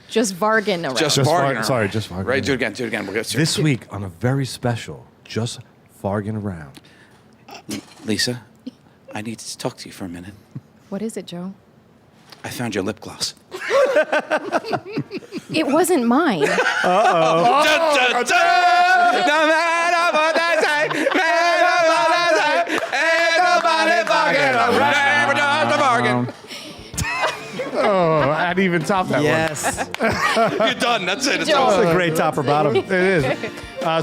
Just bargain around. Just Just bargain. Sorry, just Varga. Right, do it again. We'll get This week on a very special, just Varga Around. Lisa, I need to talk to you for a minute. What is it, Joe? I found your lip gloss. It wasn't mine. No matter what I say, matter what I say, ain't nobody fucking around. Just a bargain. Oh, I didn't even top that Yes. You're done. That's it. It's Joe. That's over. a great top or bottom. one. It is.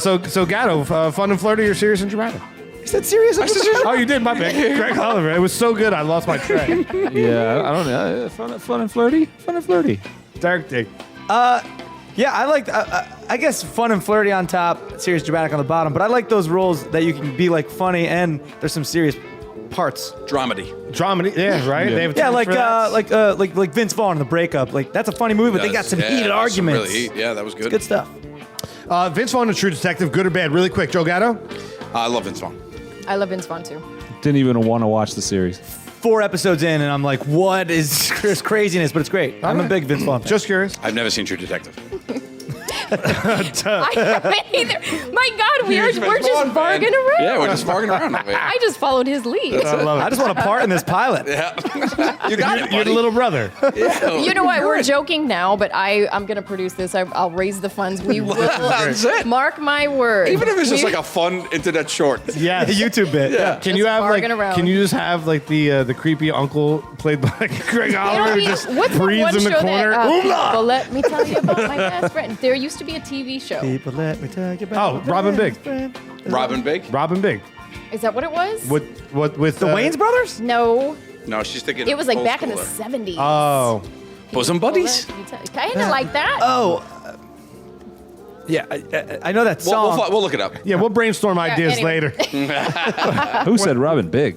So Gatto, fun and flirty or serious and dramatic? Is that serious? Oh, you did, my bad. Greg Olliver. It was so good, I lost my track. Yeah, I don't know. Fun and flirty. Fun and flirty. Derek D. Yeah, I like. I guess fun and flirty on top, serious dramatic on the bottom. But I like those roles that you can be like funny and there's some serious parts. Dramedy. Dramedy, yeah, right? Yeah. They have Yeah, terms for that. like Vince Vaughn in The Breakup. Like that's a funny movie, but they got some heated arguments. Really heat. Yeah, that was good. Good stuff. Vince Vaughn and True Detective, good or bad? Really quick, Joe Gatto? I love Vince Vaughn. I love Vince Vaughn too. Didn't even want to watch the series. 4 episodes in, and I'm like, what is this craziness? But it's great. I'm a big Vince Vaughn fan. Just curious. I've never seen True Detective. I haven't either. My God, we're Vince just Vaughn fan. bargaining around. Yeah, we're just bargaining around over here. I just followed his lead. I love it. I just want a part in this pilot. Yeah. You got it, You're buddy. the little brother. You know what? We're joking now, but I'm going to produce this. I'll raise the funds. We will. That's it. Mark my word. Even if it's just We- like a fun internet short. Yes. A YouTube bit. Yeah. Can you Just have like? bargain around. Can you just have like the creepy uncle played by Greg Oliver who just what's that breathes one in the show corner? that, Oomla! people let me tell you about my best friend. There used to be a TV show. People, let me tell you about. Oh, my Robin best Big. friend. Robin Big? Robin Big. Is that what it was? What with The Wayans brothers? No, No, she's thinking it was like old back in the schooler. 70s. Oh, Bosom Buddies? Kind of like that. Oh. Yeah, I know that song. We'll look it up. yeah. We'll brainstorm ideas anyway. later. Who said Robin Big?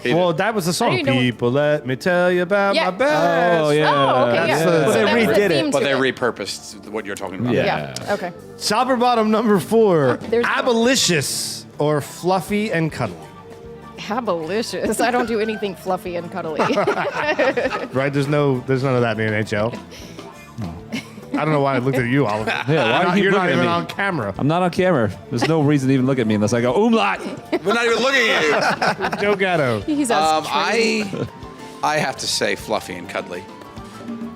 Well, that was the song. didn't know- People, let me tell you about Yeah. my best. Oh, yeah. Oh, okay, yeah. That's So the- that was They the redid it, theme But to they it. repurposed what you're talking about. Yeah. Yeah. Okay. Chopper bottom number 4. There's no- Abolitious or fluffy and cuddly. Habalicious. I don't do anything fluffy and cuddly. Right? There's none of that in the NHL. I don't know why I looked at you, Oliver. Yeah, why are you You're not looking at even me? on camera. I'm not on camera. There's no reason to even look at me unless I go umlaut. We're not even looking at you. Joe Gatto. He's as I have to say fluffy and cuddly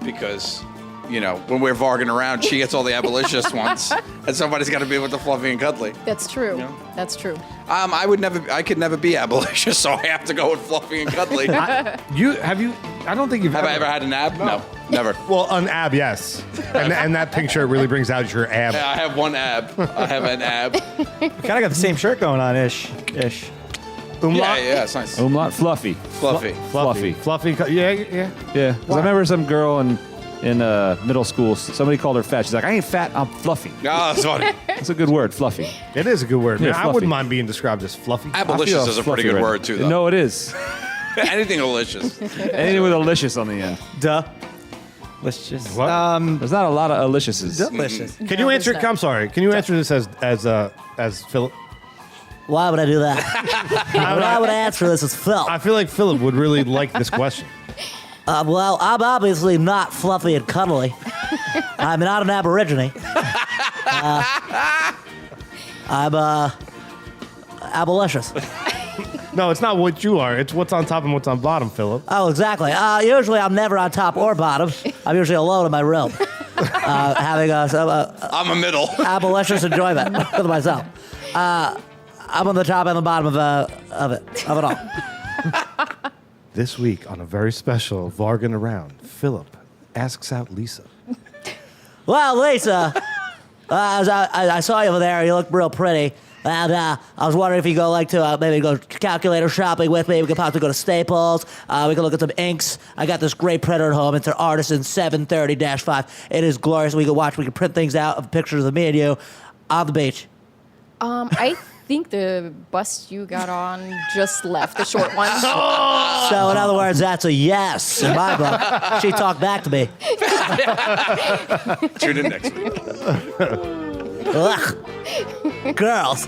because, you know, when we're varging around, she gets all the abolitious ones, and somebody's got to be with the fluffy and cuddly. That's true. Yeah. That's true. I could never be abolitious, so I have to go with fluffy and cuddly. Have I don't think you've I ever had an ab? No, never. Well, an ab, yes. And that picture really brings out your ab. Yeah, I have one ab. I have an ab. Kind of got the same shirt going on, ish. Yeah, it's nice. Umlaut fluffy. Fluffy. Fluffy. Yeah. Yeah. 'Cause I remember some girl in middle school, somebody called her fat. She's like, I ain't fat, I'm fluffy. Oh, that's funny. That's a good word, fluffy. It is a good word. Yeah, Man, I fluffy. wouldn't mind being described as fluffy. Abolitious is a pretty Fluffy good right word, now. too, though. No, it is. Anything delicious. Anything with delicious on the end. Duh. Let's just. What? There's not a lot of deliciouses. Delicious. Can you answer? I'm sorry. Can you answer this as Philip? Why would I do that? I would answer this as Phil. I feel like Philip would really like this question. Well, I'm obviously not fluffy and cuddly. I'm not an aborigine. I'm abolitious. No, it's not what you are. It's what's on top and what's on bottom, Philip. Oh, exactly. Usually I'm never on top or bottom. I'm usually alone in my room, having I'm a middle. abolitionist enjoyment with myself. I'm on the top and the bottom of it all. This week on a very special Vargan Around, Philip asks out Lisa. Well, Lisa, I saw you over there. You look real pretty. And I was wondering if you go maybe go calculator shopping with me. We could possibly go to Staples. We could look at some inks. I got this great printer at home. It's an Artisan 730-5. It is glorious. We could print things out of pictures of me and you on the beach. I think the bust you got on just left, the short one. So in other words, that's a yes in my book. She talked back to me. Tune in next week. Ugh. Girls.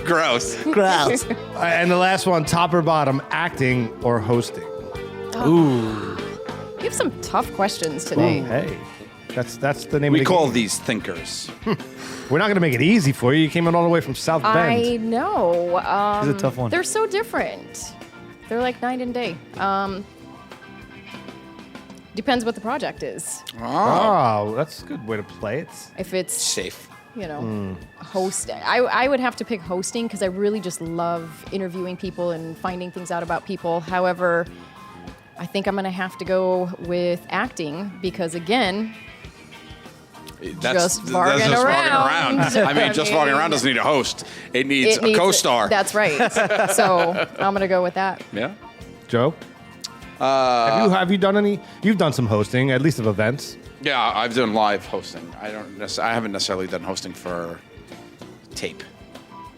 Gross. Gross. And the last one, top or bottom, acting or hosting. You have some tough questions today. Hey, that's the name We of the call game. these thinkers. We're not going to make it easy for you. You came in all the way from South Bend. I know. This is a tough one. They're so different. They're like night and day. Depends what the project is. Oh, that's a good way to play it. If it's, Safe. hosting, I would have to pick hosting because I really just love interviewing people and finding things out about people. However, I think I'm going to have to go with acting because, again, Just varging around. I mean, just varging around doesn't need a host. It needs a co-star. That's right. So I'm going to go with that. Yeah. Joe? Have you done any? You've done some hosting, at least of events. Yeah, I've done live hosting. I haven't necessarily done hosting for tape.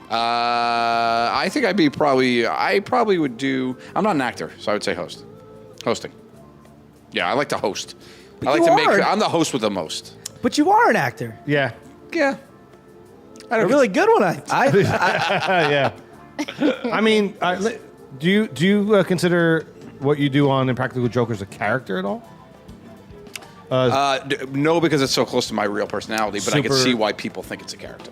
I think I probably would do. I'm not an actor, so I would say hosting. Yeah, I like to host. I'm the host with the most. But you are an actor. Yeah. Yeah. A really good one. Yeah. I mean, do you consider what you do on Impractical Jokers a character at all? No, because it's so close to my real personality, but I can Super- see why people think it's a character.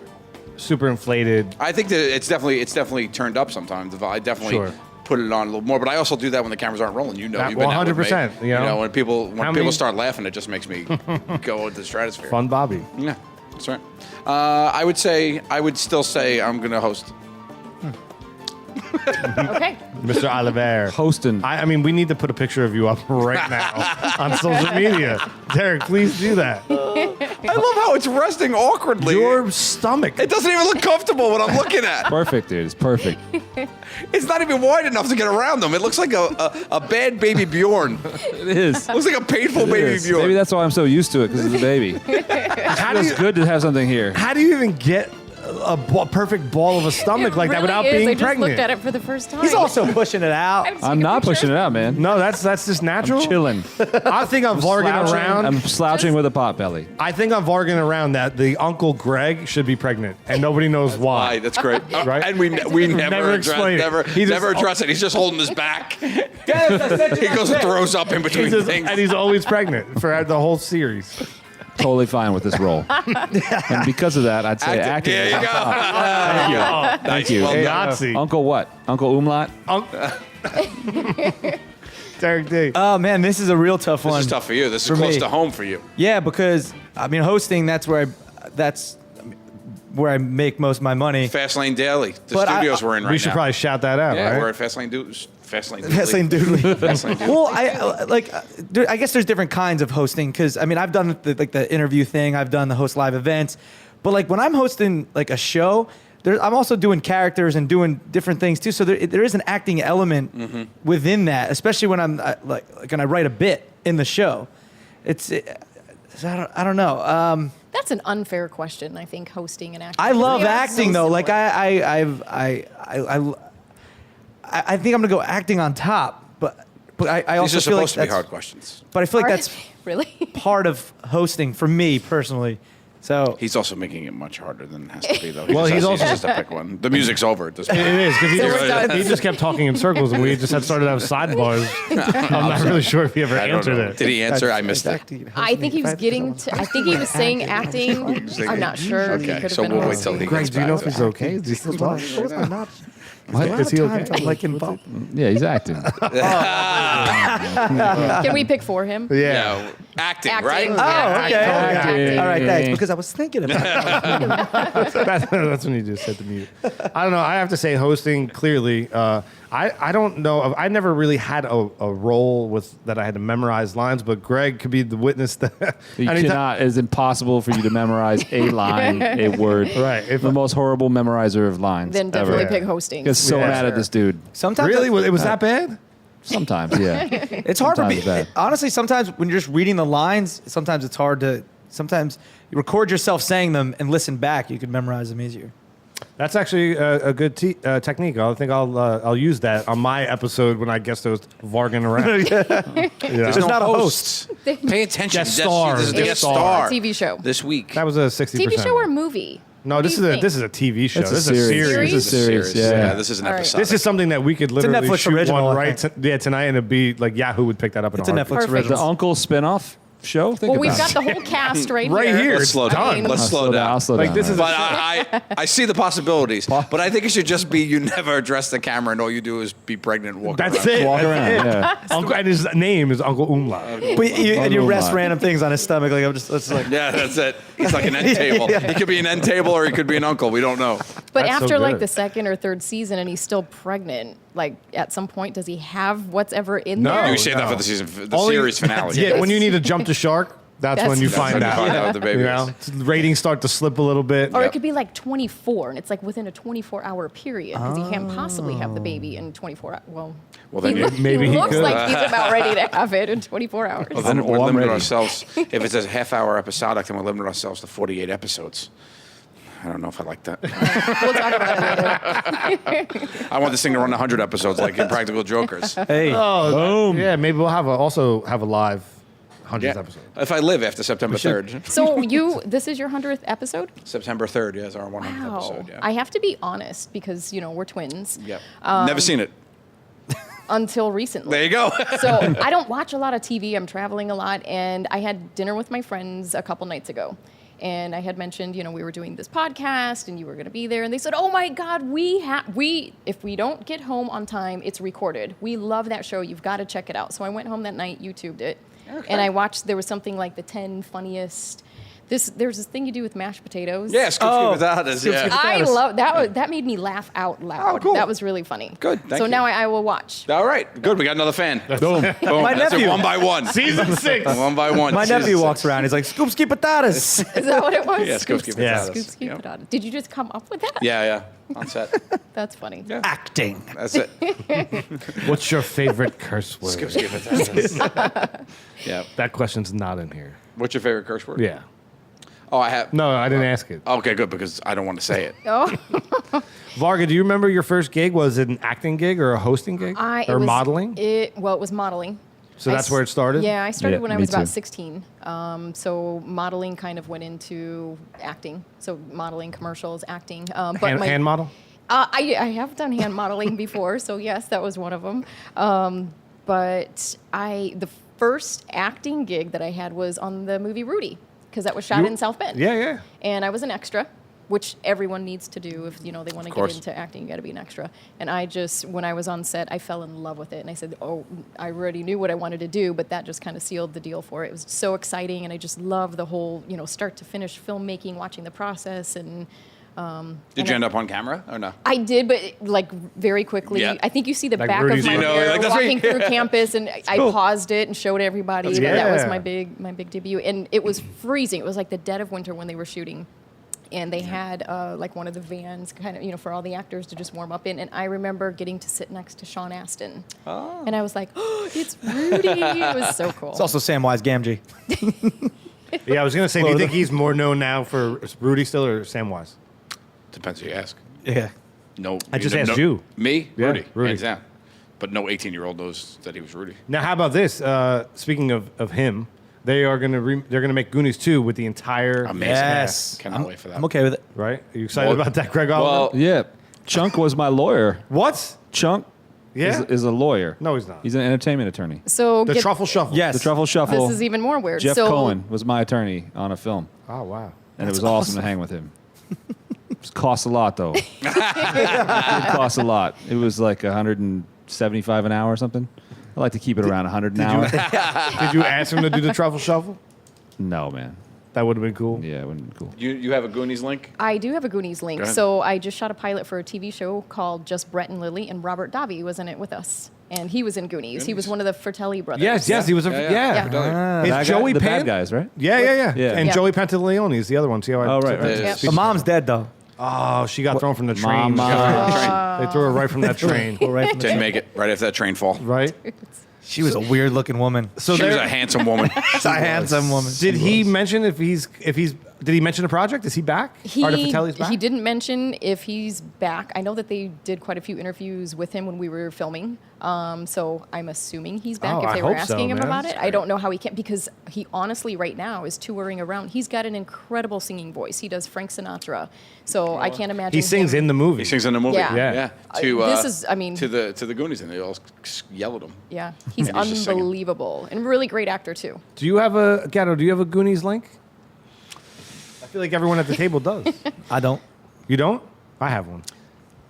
Super inflated. I think that it's definitely turned up sometimes. I definitely Sure. put it on a little more, but I also do that when the cameras aren't rolling. You've been out with me. 100%, you know. When people How many- start laughing, it just makes me go into the stratosphere. Fun Bobby. Yeah, that's right. I would still say I'm gonna host. Okay. Mr. Olliver. Hosting. I mean, we need to put a picture of you up right now on social media. Derek, please do that. I love how it's resting awkwardly. Your stomach. It doesn't even look comfortable what I'm looking at. Perfect, dude. It's perfect. It's not even wide enough to get around them. It looks like a bad baby Bjorn. It is. Looks like a painful It baby is. Bjorn. Maybe that's why I'm so used to it, because it's a baby. It's good to have something here. How do you even get a perfect ball of a stomach like that without being I just pregnant? looked at it for the first time. He's also pushing it out. I'm not pushing it out, man. No, that's just natural. I'm chilling. I think I'm varging around. I'm slouching with a pot belly. I think I'm varging around that the Uncle Greg should be pregnant, and nobody knows why. That's great. Right? And we Never explain it. He just- never address it. He's just holding his back. He goes and throws up in between things. And he's always pregnant for the whole series. Totally fine with this role. And because of that, I'd say acting. There you is go. on top. Thank you. Well Hey, done. Nazi. Uncle what? Uncle Umlaut? Derek D. Oh man, this is a real tough one. This is tough for you. This is For close me. to home for you. Yeah, because I mean, hosting. That's where I make most of my money. Fastlane Daily. The But studios we're in right We should now. probably shout that out, Yeah, right? we're at Fastlane Doodly. Fastlane Doodly. Fastlane Doodly. Well, I guess there's different kinds of hosting because I mean I've done the interview thing, I've done the host live events, but like when I'm hosting like a show, I'm also doing characters and doing different things too. So there is an acting element within that, especially when I'm like when I write a bit in the show. I don't know. That's an unfair question, I think, hosting and acting. I love They are acting so though. Like similar. I think I'm gonna go acting on top, but I also These are feel like supposed to be that's hard questions. But I feel like Are that's they? Really? part of hosting for me personally. So He's also making it much harder than it has to be, though. Well, he's also- just to pick one. The music's over at this point. It is because So we're done. he just kept talking in circles, and we just had started out sidebars. I'm not really sure if he ever I don't answered know. it. Did he answer? I missed it. I think he was getting to. I think he was saying acting. I'm not sure. He Okay, could have so been we'll wait till he hosting. Greg, gets do you know if back. he's okay? Is he still talking? What? Is he okay? I'm like involved. Yeah, he's acting. Can we pick for him? Yeah. Yeah, acting, Acting. right? Oh, Yeah, okay. acting. All right, thanks. Because I was thinking about it. That's when you just said the mute. I don't know. I have to say, hosting clearly. I don't know. I never really had a role with that I had to memorize lines, but Greg could be the witness that You anytime- cannot. It's impossible for you to memorize a line, a word. Right. If the most horrible memorizer of lines Then definitely ever. pick hosting. Gets so Yeah, mad at sure. this dude. Sometimes Really, it was that bad? Sometimes, yeah. it's hard for me. Sometimes bad. Honestly, sometimes when you're just reading the lines, sometimes it's hard to. Sometimes you record yourself saying them and listen back. You could memorize them easier. That's actually a good technique. I think I'll use that on my episode when I guest host Vargan around. There's not a hosts. Pay attention. Guest star. This is the Guest guest star. star. TV show. This week. That was a 60%. TV show or movie? No, What this do is you a this is a TV show. It's a This is a series. series. It's a series, yeah. This is an All right. episode. This is something that we could literally Netflix shoot original, one I right think. tonight, and it'd be like Yahoo would pick that up in It's a heartbeat. Netflix Perfect. original. The Uncle spinoff show? Think Well, we've about got it. the whole cast right Right here. Let's It's slow done. down. Let's I'll slow down. I'll slow Like, down. this is a- But I see the possibilities. But I think it should just be you never address the camera and all you do is be pregnant and walk That's around. it. Walk That's around, it. yeah. Uncle, and his name is Uncle Umlaut. But you Uncle rest Matt. random things on his stomach. Like I'm just it's like. Yeah, that's it. He's like an end table. He could be an end table or he could be an uncle. We don't know. But That's so after like good. the second or third season, and he's still pregnant. Like at some point, does he have what's ever in No. there? You say that no. for the season, the Only- series finale. Yeah, when you need to jump the shark, That's when you find out. what the baby You know, ratings start to slip a little bit. Or Yep. it could be like 24, and it's like within a 24-hour period because he can't possibly have the baby in 24 hours. Well, then maybe he looks could. like he's about ready to have it in 24 hours. Well, then we're I'm limiting ready. ourselves. If it's a half-hour episodic, then we're limiting ourselves to 48 episodes. I don't know if I like that. We'll talk about it later. I want this thing to run 100 episodes like Impractical Jokers. Hey, Boom. Yeah, maybe we'll also have a live 100th Yeah. episode. If I live after September 3rd. So this is your 100th episode? September 3rd, yeah, is our 100th Wow. episode. Yeah. I have to be honest because, we're twins. Yep. Never seen it. Until recently. There you go. So I don't watch a lot of TV. I'm traveling a lot, and I had dinner with my friends a couple nights ago. And I had mentioned, we were doing this podcast, and you were going to be there. And they said, "Oh my God, if we don't get home on time, it's recorded. We love that show. You've got to check it out." So I went home that night, YouTubed it, and I watched. There was something like the 10 funniest. There's this thing you do with mashed potatoes. Yeah, scoop potatoes. Yeah. I love that. That made me laugh out loud. Oh, cool. That was really funny. Good, thank so you. now I will watch. All right, good. We got another fan. Boom. Boom. My That's it, nephew. one by one. Season 6. One by one. my Season nephew 6. walks around. He's like, "Scoop potatoes." Is that what it was? Yeah, Scoopsky Yeah. potatoes. Scoopsky Yep. potato. Did you just come up with that? Yeah, on set. That's funny. Yeah. Acting. That's it. What's your favorite curse word? Scoopsky potatoes. Yeah. That question's not in here. What's your favorite curse word? Yeah. Oh, I have. No, I didn't ask it. Okay, good, because I don't want to say it. Oh, Varga, do you remember your first gig? Was it an acting gig or a hosting gig? it or was- modeling? It was modeling. So that's where it started? Yeah, I started Yeah, when I me was about too. 16. So modeling kind of went into acting. So modeling, commercials, acting. But Hand model? I have done hand modeling before, so yes, that was one of them. But the first acting gig that I had was on the movie Rudy, because that was shot in South Bend. Yeah. And I was an extra, which everyone needs to do if they want to get course. into acting. You got to be an extra. And when I was on set, I fell in love with it, and I said, "Oh, I already knew what I wanted to do," but that just kind of sealed the deal for it. It was so exciting, and I just love the whole start to finish filmmaking, watching the process, and. Did you end up on camera or no? I did, but like very quickly. Yeah. I think you see the Like back Rudy's of my You know, hair like, that's walking right. through campus, and I paused it and showed everybody. That's But that was yeah. my big debut, and it was freezing. It was like the dead of winter when they were shooting, and they had like one of the vans, kind of for all the actors to just warm up in. And I remember getting to sit next to Sean Astin, and I was like, "Oh, it's Rudy!" It was so cool. It's also Samwise Gamgee. Yeah, I was going to say, do you think he's more known now for Rudy still or Samwise? Depends who you ask. Yeah. No. I just no- asked you. Me? Yeah, Rudy. Rudy. Hands down. But no 18-year-old knows that he was Rudy. Now, how about this? Speaking of him, they are going to they're going to make Goonies 2 with the entire Amazing. Yes. Cannot wait for that. I'm okay with it. right? Are you excited Well- about that, Greg Oliver? well, Yeah. Chunk was my lawyer. What? Chunk Yeah? is a lawyer. No, he's not. He's an entertainment attorney. So The Truffle Shuffle. Yes. The Truffle Shuffle. This is even more weird. Jeff so Cohen was my attorney on a film, Oh, wow. and it was awesome to hang with him. It costs a lot, though. It costs a lot. It was like $175 an hour or something. I like to keep it around 100 an hour. Did you ask him to do the Truffle Shuffle? No, man. That would have been cool. Yeah, it wouldn't be cool. you have a Goonies link? I do have a Goonies link. Go ahead. So I just shot a pilot for a TV show called Just Brett and Lily, and Robert Davi was in it with us. And he was in Goonies. He was one of the Fratelli brothers. Yes, he was a Yeah. Yeah. Is Bad Joey guy, the Pan? bad guys, right? Yeah. Yeah. And Yeah. Joey Pantaleone is the other one. See how I Oh, right, took that right. Yep. speech? The mom's dead though. Oh, she got thrown from the train. Mama. They threw her right from that train. Right from the Didn't make it right after that train fall. Right? She was a weird looking woman. So She was there- a handsome woman. She's a handsome woman. did he mention if he's did he mention a project? Is he back? Are the Fratellis back? He didn't mention if he's back. I know that they did quite a few interviews with him when we were filming. So I'm assuming he's back Oh, if I they were hope so, asking him man. about it. That's I don't know how he can, because he honestly right now is touring around. He's got an incredible singing voice. He does Frank Sinatra. So I can't imagine. He sings him- in the movie. He sings in the movie. Yeah. Yeah. This is, I mean- to the Goonies, and they all yell at him. Yeah, he's And he's just singing. unbelievable and really great actor too. Do you have a Gatto? Do you have a Goonies link? I feel like everyone at the table does. I don't. You don't? I have one.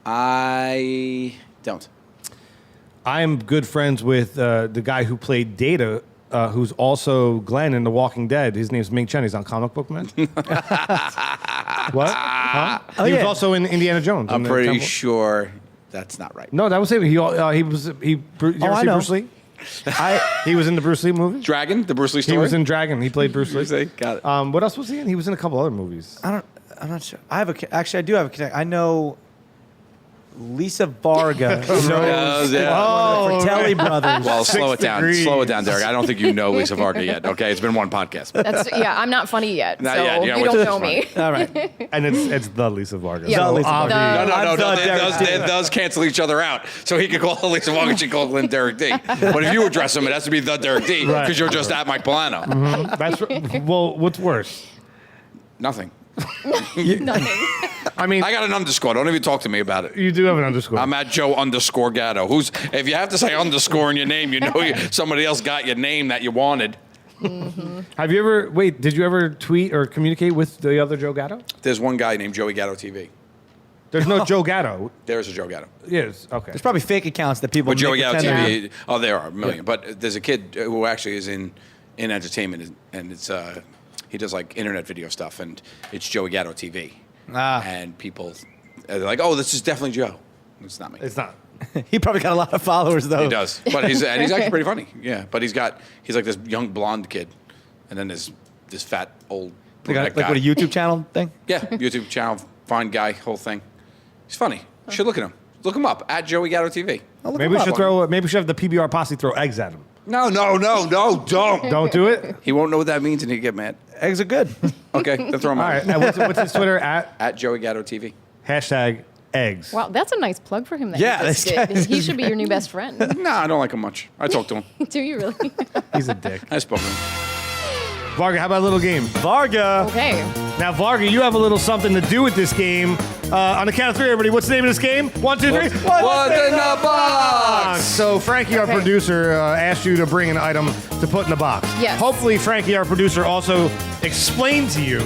I don't. I am good friends with the guy who played Data, who's also Glenn in The Walking Dead. His name's Ming Chen. He's on Comic Book Man. What? Huh? Oh, he was yeah. also in Indiana Jones. in I'm the pretty temple. sure that's not right. No, that was him. He was. You ever I see know. Bruce Lee? He was in the Bruce Lee movie. Dragon, the Bruce Lee story. He was in Dragon. He played Bruce Lee. Got it. What else was he in? He was in a couple other movies. I'm not sure. Actually, I do have a connect. I know Lisa Varga. Yeah. One of the Fratelli brothers. Well, slow it down. degrees. Slow it down, Derek. I don't think you know Lisa Varga yet. Okay, it's been one podcast. I'm not funny yet, Not so yet. You know you what- don't know me. All right. And it's the Lisa Varga. Yeah. So Lisa Varga. obvious. No. I'm the Derek D. It does cancel each other out. So he could call Lisa Varga, she call Lynn Derek D. But if you address him, it has to be the Derek D because Right. you're just at Mike Polano. That's well. What's worse? Nothing. Nothing. I mean, I got an underscore. Don't even talk to me about it. you do have an underscore. I'm at Joe_Gatto. If you have to say underscore in your name, you know somebody else got your name that you wanted. Have you ever? Wait, did you ever tweet or communicate with the other Joe Gatto? There's one guy named Joey Gatto TV. There's no Joe Gatto. There's a Joe Gatto. Yes. Okay. There's probably fake accounts that people But Joey make Gatto pretend TV, oh, there are a million. But there's a kid who actually is in entertainment, and it's he does like internet video stuff, and it's Joey Gatto TV. And people, they're like, oh, this is definitely Joe. It's not me. It's not. He probably got a lot of followers though. He does, but he's actually pretty funny. Yeah, but he's like this young blonde kid, and then this fat old Like, brunette guy. what a YouTube channel thing. Yeah, YouTube channel, fine guy, whole thing. He's funny. You should look at him. Look him up at Joey Gatto TV. Maybe we should Maybe we should have the PBR posse throw eggs at him. No, don't. Don't do it. He won't know what that means, and he'd get mad. Eggs are good. Okay, then throw him All out. right. And what's his Twitter At Joey Gatto TV. #eggs. Wow, that's a nice plug for him. That Yeah, you just this guy did. He should be your new best friend. Nah, I don't like him much. I talked to him. Do you really? He's a dick. I spoke to him. Varga, how about a little game? Varga. Okay. Now, Varga, you have a little something to do with this game. On the count of three, everybody, what's the name of this game? 1, 2, 3. What's in the box? So, Frankie, our Okay. producer, asked you to bring an item to put in the box. Yes. Hopefully, Frankie, our producer, also explained to you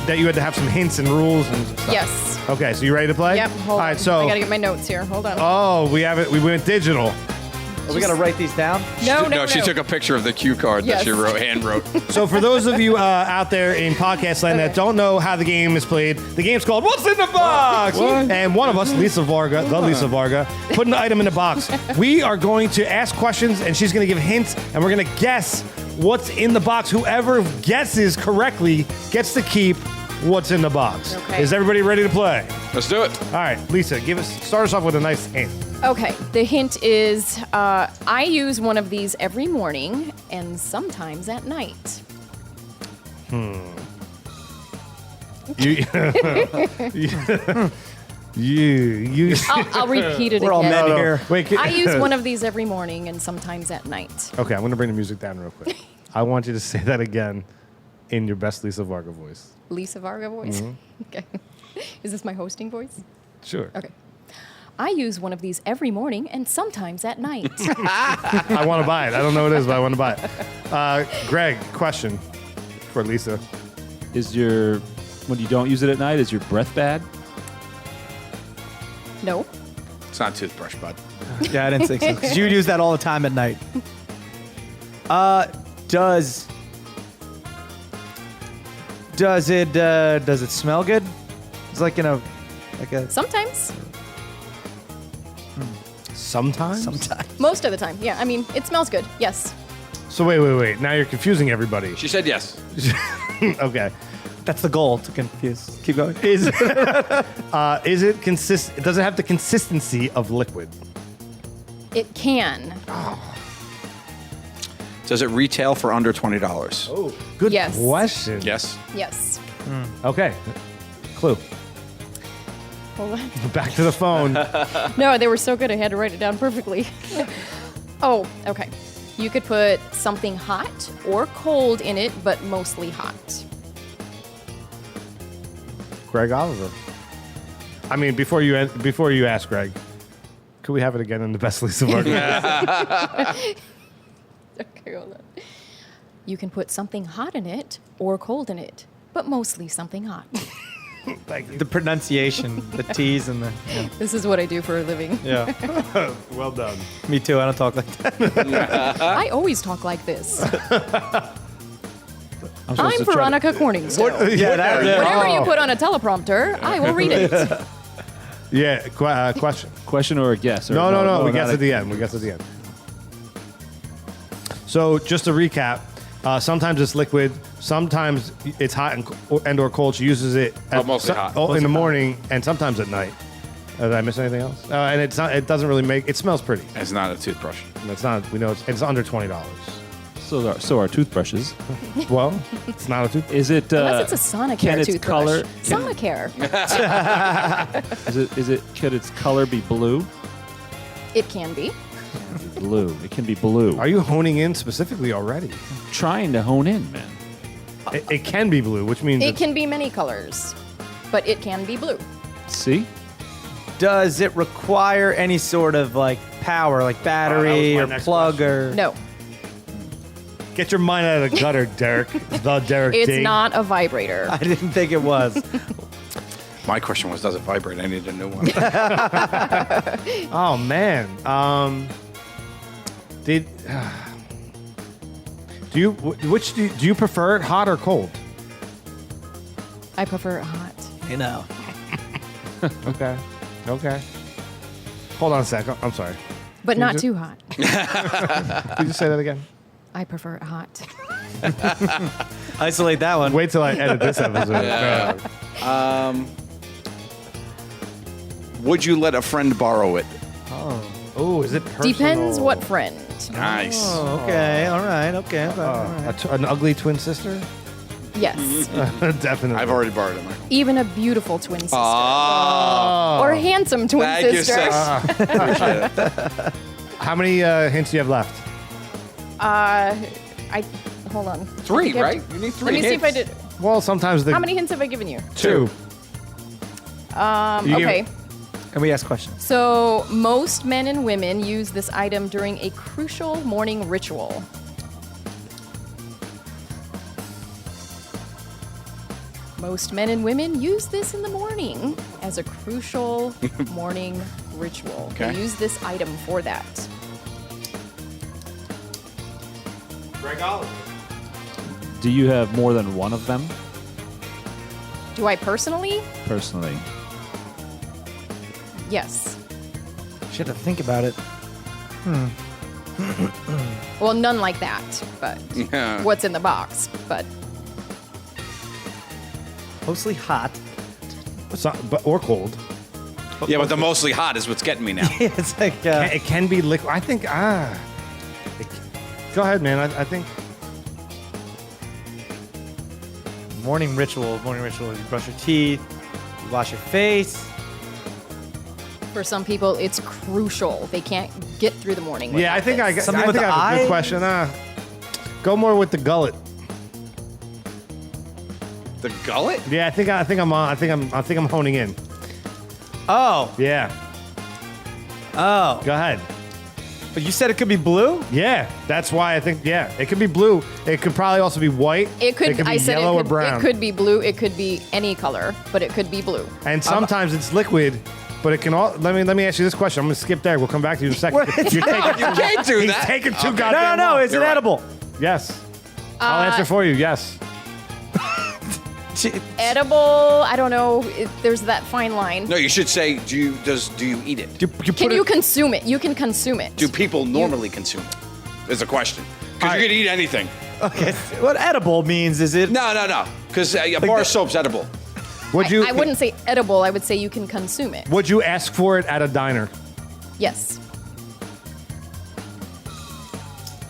that you had to have some hints and rules and stuff. Yes. Okay, so you ready to play? Yep. Hold All on. right, so. I gotta get my notes here. Hold on. Oh, we have it. We went digital. We got to write these down. no, She took a picture of the cue card Yes. that she hand wrote. So for those of you out there in podcast land that don't know how the game is played, the game's called What's in the Box? And one of us, Lisa Varga, Lisa Varga, put an item in the box. We are going to ask questions, and she's going to give hints, and we're going to guess what's in the box. Whoever guesses correctly gets to keep what's in the box. Okay. Is everybody ready to play? Let's do it. All right, Lisa, start us off with a nice hint. Okay. The hint is I use one of these every morning and sometimes at night. You, you. I'll repeat it We're all again. men here. Wait, I use one of these every morning and sometimes at night. Okay, I'm going to bring the music down real quick. I want you to say that again in your best Lisa Varga voice. Lisa Varga voice. Okay. Is this my hosting voice? Sure. Okay. I use one of these every morning and sometimes at night. I want to buy it. I don't know what it is, but I want to buy it. Greg, question for Lisa. When you don't use it at night, is your breath bad? No. It's not a toothbrush, bud. Yeah, I didn't think so. 'Cause you'd use that all the time at night. Does it smell good? It's like a Sometimes. Sometimes? sometimes. Most of the time. Yeah. I mean, it smells good. Yes. So wait. Now you're confusing everybody. She said yes. Okay. That's the goal, to confuse. Keep going. Does it have the consistency of liquid? It can. Does it retail for under $20? Oh, good Yes. question. Yes. Yes. Okay. Clue. Hold on. Back to the phone. No, they were so good I had to write it down perfectly. Oh, okay. You could put something hot or cold in it, but mostly hot. Greg Olliver. I mean, before you ask, Greg, could we have it again in the best Lisa Varga? Okay, hold on. You can put something hot in it or cold in it, but mostly something hot. Thank you. The pronunciation, the T's and the. This is what I do for a living. Yeah. Well done. Me too. I don't talk like that. I always talk like this. I'm supposed I'm to try to- Veronica Corningstone. Yeah, Whatever you put on a teleprompter, I will read it. Yeah, question. Question or a guess? Or No. We not guess a- at the end. We guess at the end. So just to recap, sometimes it's liquid, sometimes it's hot and or cold. She uses it mostly hot. in the morning and sometimes at night. Did I miss anything else? And it's not. It doesn't really make. It smells pretty. It's not a toothbrush. It's not. We know it's under $20. So are toothbrushes. Well, it's not a toothbrush. Is it? Unless it's a Sonicare can its toothbrush. color? Sonicare. Could its color be blue? It can be. Blue. It can be blue. Are you honing in specifically already? Trying to hone in, man? It can be blue, which means It can be many colors, but it can be blue. See? Does it require any sort of like power, like battery my or next plug question. or? No, Get your mind out of the gutter, Derek. The Derek it's Ding. not a vibrator. I didn't think it was. My question was, does it vibrate? I need a new one. Oh man. Do you prefer it hot or cold? I prefer it hot. You know. Okay. Hold on a sec. I'm sorry. But not you- too hot. Could you say that again? I prefer it hot. Isolate that one. Wait till I edit this episode. Would you let a friend borrow it? Oh, is it personal? Depends what friend. Nice. Oh, okay. All right. Okay. All right. An ugly twin sister? Yes. Definitely. I've already borrowed it, Michael. Even a beautiful twin sister. Oh. Or a handsome twin Thank you, sister. sis. Appreciate it. How many hints do you have left? Hold on. 3, right? You need 3 Let me see if I hints. did. Well, sometimes the How many hints have I given you? 2. You give- Okay. Can we ask questions? So, most men and women use this item during a crucial morning ritual. Most men and women use this in the morning as a crucial morning ritual. Okay. They use this item for that. Do you have more than one of them? Do I personally? Personally. Yes. Should have to think about it. Well, none like that, but Yeah. what's in the box? But Mostly hot. Or cold. Yeah, but the mostly hot is what's getting me now. It's like It can be liquid. I think, Go ahead, man. I think. morning ritual. Morning ritual. You brush your teeth. You wash your face. for some people, it's crucial. They can't get through the morning. Yeah, I without think this. Something I with think the I have a good eyes? question. Go more with the gullet. The gullet? Yeah, I think I'm honing in. Oh. Yeah. Oh. Go ahead. But you said it could be blue? Yeah, that's why I think. Yeah, it could be blue. It could probably also be white. It could. be I said yellow it could, or brown. It could be blue. It could be any color, but it could be blue. And sometimes it's liquid, but it can all. Let me ask you this question. I'm gonna skip there. We'll come back to you in a second. You're taking, You can't do he's that. taking too Okay. goddamn No. long. Is it You're right. edible? Yes. I'll answer for you. Yes. Edible. I don't know. There's that fine line. No, you should say, do you eat it? You Can put you it, consume it? You can consume it. Do people normally consume it? Is a question. Because you can eat anything. Okay. What edible means is it? No. Because a bar of soap's edible. would you? I wouldn't say edible. I would say you can consume it. Would you ask for it at a diner? Yes.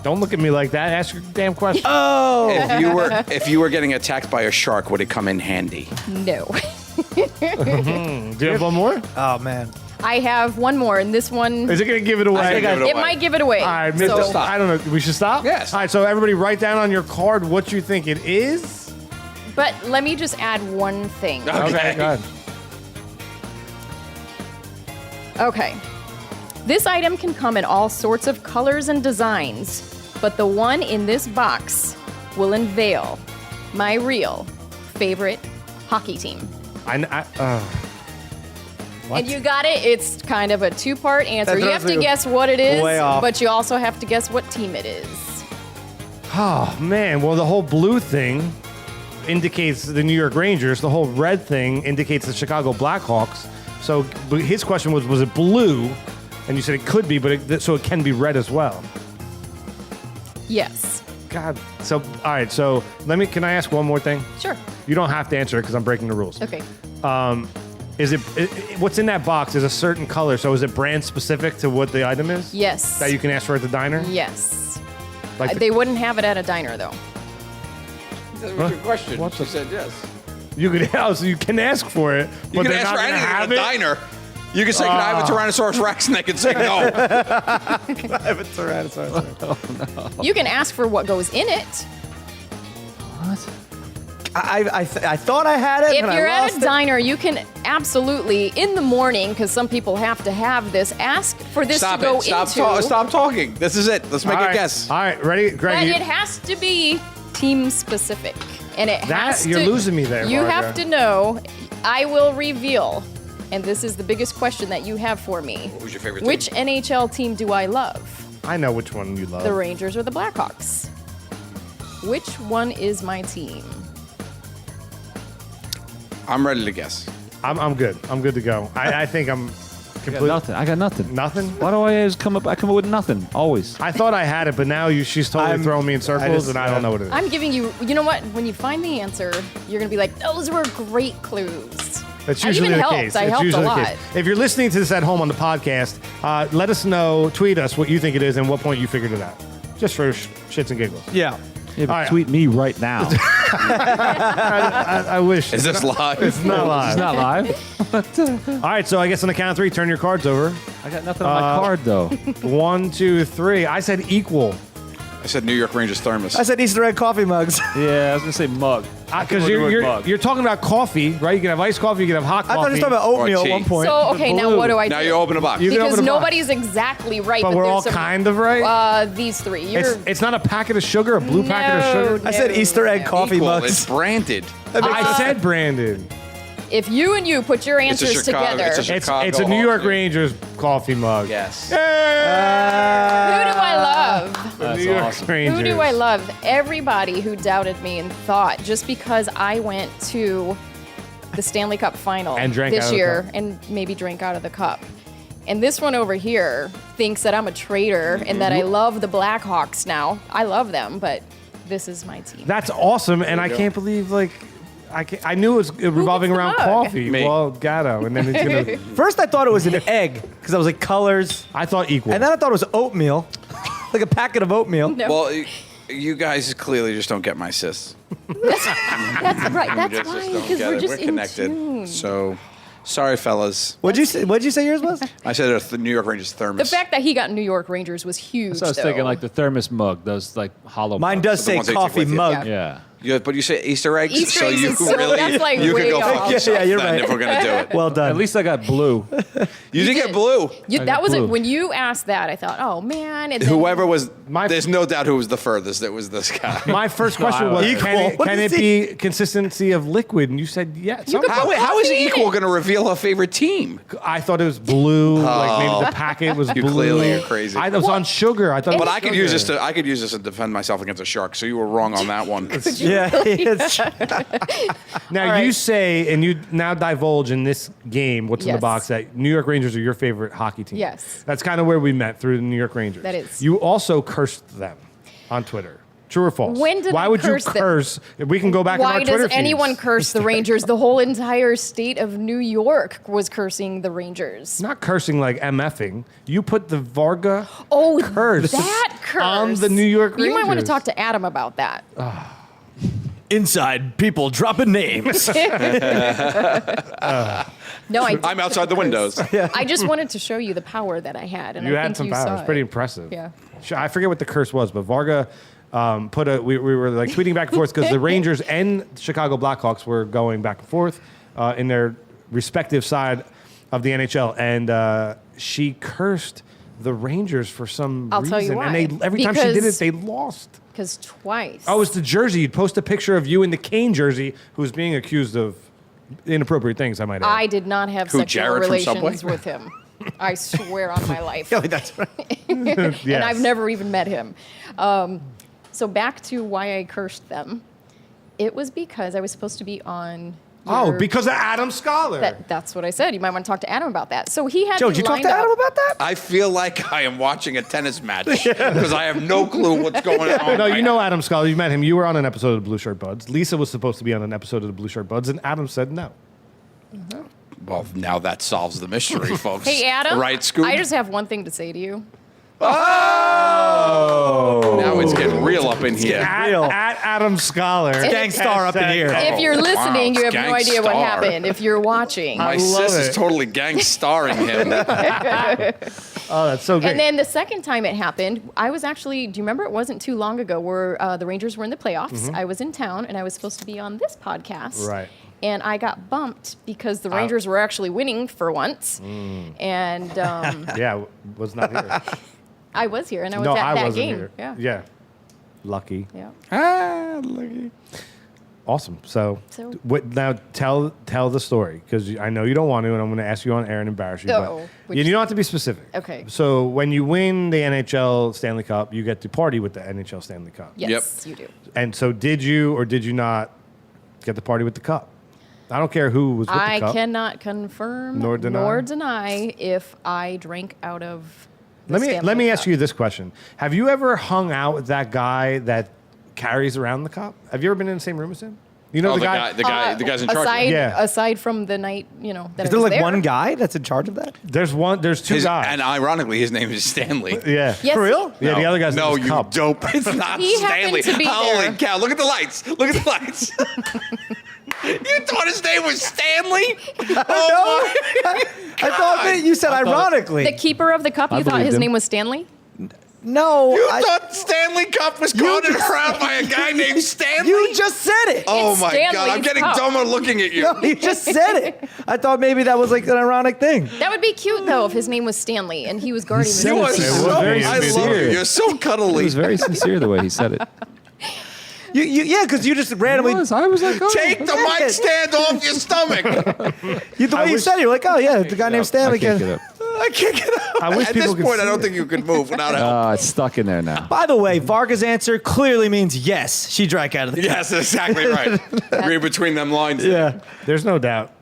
Don't look at me like that. Ask your damn question. Oh. If you were getting attacked by a shark, would it come in handy? No. Do you have one more? Oh man. I have one more, and this one Is it gonna give it away? I think it might give it away. All right, So- I don't know. We should stop? Yes. All right, so everybody write down on your card what you think it is. But let me just add one thing. Okay. Go ahead. Okay. This item can come in all sorts of colors and designs, but the one in this box will unveil my real favorite hockey team. What? And you got it. It's kind of a two-part answer. That You have throws to me guess what it is, way off. but you also have to guess what team it is. Oh, man. Well, the whole blue thing indicates the New York Rangers. The whole red thing indicates the Chicago Blackhawks. So but his question was it blue? And you said it could be, but so it can be red as well. Yes. God. So, all right. So, can I ask one more thing? Sure. You don't have to answer it because I'm breaking the rules. Okay. Is it what's in that box is a certain color? So, is it brand specific to what the item is? Yes. That you can ask for at the diner? Yes. Like They wouldn't have it at a diner, though. That was your question. What She the- said yes. you could so you can ask for it, You but can they're ask not for gonna anything have at a it. diner. You can say, "Can I have a Tyrannosaurus Rex?" And they can say no. I have a Tyrannosaurus. You can ask for what goes in it. I thought I had it. If and you're I at lost a it. diner, you can absolutely, in the morning, because some people have to have this, ask for this Stop to go it. Stop, into. stop talking. This is it. Let's make All a right. guess. All right, ready, Greg? But you- it has to be team specific. And it has to. you're losing me there, You Varga. have to know. I will reveal. And this is the biggest question that you have for me. Who's your favorite Which team? NHL team do I love? I know which one you love. The Rangers or the Blackhawks? Which one is my team? I'm ready to guess. I'm good. I'm good to go. I think I'm I got complete. nothing. I got nothing. Nothing? Why do I always come up? I come up with nothing always. I thought I had it, but now she's totally I'm- throwing me in circles, just- and I don't know what it is. I'm giving you, you know what? When you find the answer, you're going to be like, those were great clues. That's I usually even the helped. case. I It's helped usually a the lot. case. If you're listening to this at home on the podcast, let us know, tweet us what you think it is and what point you figured it out. Just for shits and giggles. Yeah. Yeah, but All right. tweet me right now. I wish. Is this live? It's not live. It's not live. All right, so I guess on the count of three, turn your cards over. I got nothing on my card though. 1, 2, 3. I said equal. I said New York Rangers thermos. I said Easter egg coffee mugs. Yeah, I was gonna say mug. Because you're talking about coffee, right? You can have iced coffee, you can have hot I coffee. thought you were talking about oatmeal Or at one tea. point. So, okay, now what do I do? Now you open a box. You can Because open a box. nobody's exactly right. But we're there's all some- kind of right. These three. You're, It's not a packet of sugar, a blue packet of sugar. I said Easter egg coffee Equal. mugs. It's branded. I said Brandon. If you and you put your It's a answers Chicago- together, it's a who do Chicago It's a New York Hawks. Rangers coffee mug. Yes. I love? The That's New York awesome. Rangers. Who do I love? Everybody who doubted me and thought just because I went to the Stanley Cup final And drank out this of the year cup. and maybe drank out of the cup. And this one over here thinks that I'm a traitor and that I love the Blackhawks now. I love them, but this is my team. That's awesome, and I you go. can't believe I knew it was revolving gets the around mug? coffee. Me. Well, Gatto, and then it's gonna. First, I thought it was an egg because I was like colors, I thought equal. and then I thought it was oatmeal, like a packet of oatmeal. No, Well, you guys clearly just don't get my sis. that's right. That's Just why, don't because get we're it. just We're connected. in tune. So, sorry, fellas. What'd you say yours was? I said it's the New York Rangers The thermos. fact that he got New York Rangers was huge. So I was though. thinking like the thermos mug, those like hollow. Mine mugs. does the say ones they take coffee with you. mug. Yeah. Yeah, but you say Easter eggs, Easter so eggs you is so- really that's, like, you way could go off. fuck Yeah, yourself you're then right. if we're gonna do it. Well done. At least I got blue. You did get did. blue. You, I that got was blue. when you asked that. I thought, oh man, and then, Whoever was, My- there's no doubt who was the furthest. It was this guy. My first question I was, like can Equal. it, What can is it be consistency of liquid? And you said yes. You could put How is coffee in Equal it. going to reveal her favorite team? I thought it was blue. Like maybe the packet was You blue. clearly are crazy. I was on sugar. I thought. it But was I could use this sugar. to defend myself against a shark. So you were wrong on that one. Yeah. it's- Now All right. you say, and you now divulge in this game, what's in the Yes. box, that New York Rangers are your favorite hockey team. Yes. That's kind of where we met, through the New York Rangers. That is. You also cursed them on Twitter. True or false? When did Why I would curse you them? curse? We can go back in Why our Twitter does anyone feeds. curse the Rangers? The whole entire state of New York was cursing the Rangers. Not cursing like MFing. You put the Varga Oh, curse that curse on the New York Rangers. You might want to talk to Adam about that. Inside people dropping names. No, I'm outside the windows. I just wanted to show you the power that I had, and You I had think some you power. saw It was pretty impressive. Yeah. I forget what the curse was, but Varga put a. We were like tweeting back and forth because the Rangers and Chicago Blackhawks were going back and forth in their respective side of the NHL, and she cursed the Rangers for some I'll reason. tell you why. And every time she did it, Because- they lost. Because twice. Oh, it's the jersey. You'd post a picture of you in the Kane jersey, who's being accused of inappropriate things. I might add. I did not have Who, sexual Jared from Subway? relations with him. I swear on my life. Yeah, that's right. Yes. And I've never even met him. So back to why I cursed them. It was because I was supposed to be on Oh, because of Adam Scholar. That's what I said. You might want to talk to Adam about that. So he had Joe, me did you talk lined to Adam up. about that? I feel like I am watching a tennis match because I have no clue what's going on. No, right you know now. Adam Scholar. You met him. You were on an episode of the Blue Shirt Buds. Lisa was supposed to be on an episode of the Blue Shirt Buds, and Adam said no. Well, now that solves the mystery, folks. Hey, Adam. Right, Scoop? I just have one thing to say to you. Oh! Now it's getting real up in here. At Adam Scholar. Gangstar up in here. If you're listening, you have no idea what Gangstar. happened. If you're watching. My love sis is it. totally gang-starring him. Oh, that's so great. And then the second time it happened, I was actually, do you remember it wasn't too long ago where the Rangers were in the playoffs? I was in town and I was supposed to be on this podcast. Right. And I got bumped because the Rangers were actually winning for once. And Yeah, was not here. I was here and I was No, at I that wasn't game. here. Yeah. Yeah. Lucky. Yeah. Lucky. Awesome. So, So- now tell the story because I know you don't want to, and I'm going to ask you on air and embarrass you. Oh, But you don't have to be specific. Okay. So when you win the NHL Stanley Cup, you get to party with the NHL Stanley Cup. Yes, you do. And so did you or did you not get the party with the cup? I don't care who was with I the cup. cannot confirm Nor deny. if I drank out of the Let Stanley me ask Cup. you this question: have you ever hung out with that guy that carries around the cup? Have you ever been in the same room as him? You know Oh, the the guy. guy, the guy's in charge. Aside, Yeah. aside from the night, that Is I there was like there. one guy that's in charge of that? There's two guys. And ironically, his name is Stanley. Yeah. Yes, For real? Yeah, the other guy's No, name is you Cup. dope. It's not He happened Stanley. to be Holy there. cow. Look at the lights. Look at the lights. You thought his name was Stanley? Oh, my I thought that you said ironically. The keeper of the cup, you thought believed his him. name was Stanley? No, You I- thought Stanley Cup was guarded around by a guy named Stanley? you just said it. Oh It's my God, I'm Stanley's getting Cup. dumber looking at you. No, you just said it. I thought maybe that was like an ironic thing. That would be cute, though, if his name was Stanley and he was guarding the You It are was so, very I love sincere. you. You're so It cuddly. was very sincere the way he said it. Yeah, because you just randomly. I was like, oh, Take the mic stand off your stomach. The way you said it, you're like, oh yeah, the guy named Stanley. I can't get up. I can't get up. I wish At people this could point, I see don't it. think you could move without help. It's stuck in there now. By the way, Varga's answer clearly means yes. She drank out of the. Yes, exactly right. Read between them lines. Yeah. There's no doubt.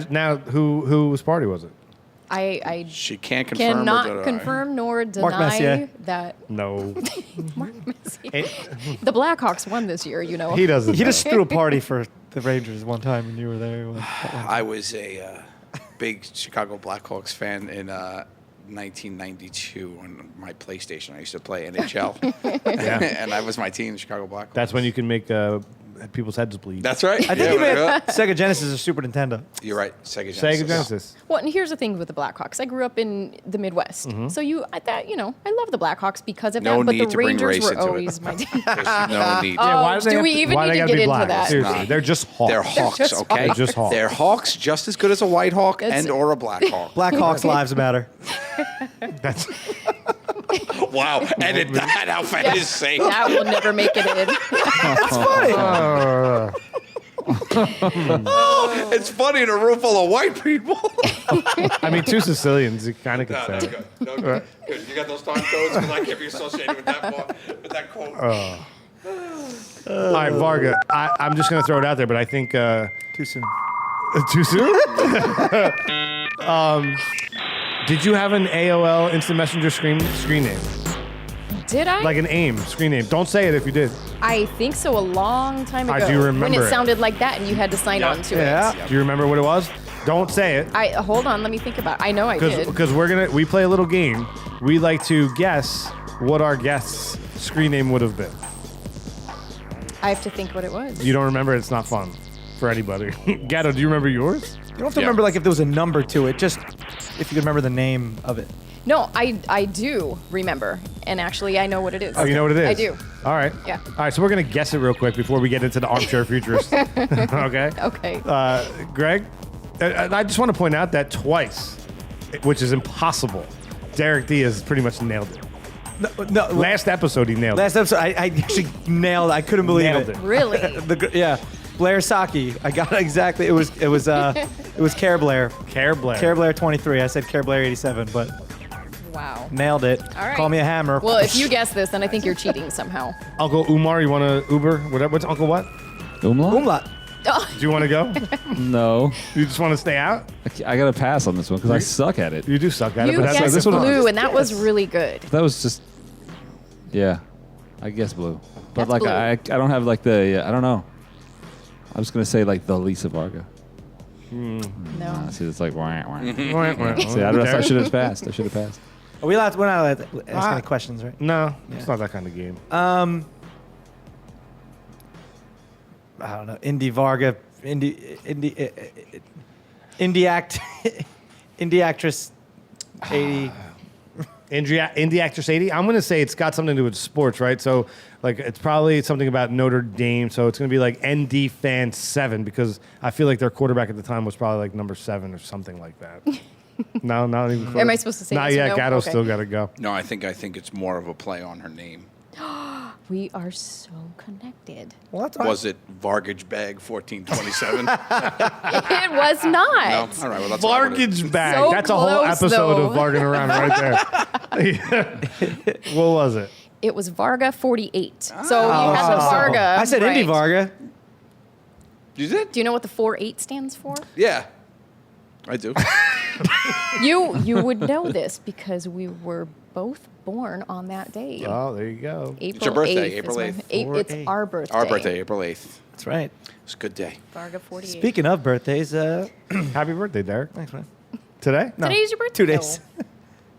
Now, whose party was it? I She can't confirm or cannot deny. confirm nor Messier. deny that No, the Blackhawks won this year, you know. he doesn't. He know. just threw a party for the Rangers one time, and you were there. I was a big Chicago Blackhawks fan in 1992 on my PlayStation. I used to play NHL. Yeah. And I was my team, the Chicago Blackhawks. That's when you can make people's heads bleed. That's right. I think Yeah, he meant yeah. Sega Genesis or Super Nintendo. You're right. Sega Genesis. Sega Genesis. Well, and here's the thing with the Blackhawks. I grew up in the Midwest, so I love the Blackhawks because of No that. But need the to bring Rangers race were into it. always my team. There's no need. Oh, why do they we have to- even why need they to gotta get be into black? that? Seriously, Nah. they're just hawks. They're hawks, just okay? They're just hawks. They're hawks just as good as a white hawk It's- and or a black hawk. Blackhawks lives matter. That's Wow. Edit that out for his sake. That will never make it in. That's funny. It's funny in a room full of white people. I mean, two Sicilians. You kind of No, could no, say. good. No, good. Good. You got those time codes? Because I can't be associated with that quote. All right, Varga. I'm just going to throw it out there, but I think Too soon. too soon. Did you have an AOL Instant Messenger screen name? Did I? Like an AIM screen name? Don't say it if you did. I think so. A long time ago. I do remember when it it. sounded like that, and you had to sign on to Yeah. it. Do you remember what it was? Don't say it. Hold on. Let me think about it. I know I did. Because we play a little game. We like to guess what our guest's screen name would have been. I have to think what it was. You don't remember? It's not fun for anybody. Gatto, do you remember yours? You don't have to Yeah. remember like if there was a number to it. Just if you could remember the name of it. No, I do remember, and actually I know what it is. Oh, you know what it is? I do. All right. Yeah. All right, so we're going to guess it real quick before we get into the armchair futurist. Okay? Okay. Greg, I just want to point out that twice, which is impossible, Derek Diaz pretty much nailed it. No, Last episode, he nailed last episode I actually nailed. I couldn't believe Nailed it. it. Really? Yeah, Blair Saki. I got it exactly. It was Care Blair. it. Care Blair. Care Blair 23. I said Care Blair 87, but Wow. nailed it. All right. Call me a hammer. Well, if you guess this, then I think you're cheating somehow. Uncle Umar, you want to Uber? What's Uncle what? Umlaut? Umlaut. Do you want to go? No, You just want to stay out? I got to pass on this one because I suck at it. You do suck at it, You but that's guessed this one- blue, and that was really good. That was just, yeah, I guess blue. But That's like blue. I don't have like the I don't know. I was gonna say like the Lisa Varga. No. See, it's like wah, wah. See, See, I should have passed. I should have passed. Are we allowed? We're not allowed to ask any questions, right? No, it's not that kind of game. I don't know. Indie Varga, indie actress, 80. Indie actress 80. I'm going to say it's got something to do with sports, right? So, like, it's probably something about Notre Dame. So it's going to be like ND fan 7 because I feel like their quarterback at the time was probably like number 7 or something like that. No, not even close. Am I supposed to say Not yes or yet. no? Gatto's Okay. still got to go. No, I think it's more of a play on her name. We are so connected. Well, that's Was it Vargage Bag 1427? It was No? not. All right, well, that's what I would've- Vargage bag. So That's a whole close, episode though. of bargaining around right there. What was it? It was Varga 48. So you had the Varga. I said right. Indie Varga. You did? Do you know what the 48 stands for? Yeah. I do. You would know this because we were both born on that day. Oh, there you go. April your birthday, 8th is April my- 8th. It's 4/8. our birthday. Our birthday, April 8th. That's right. It's a good day. Varga 48. Speaking of birthdays, Happy birthday, Derek. thanks, man. Today? No, Today's your birthday. 2 days.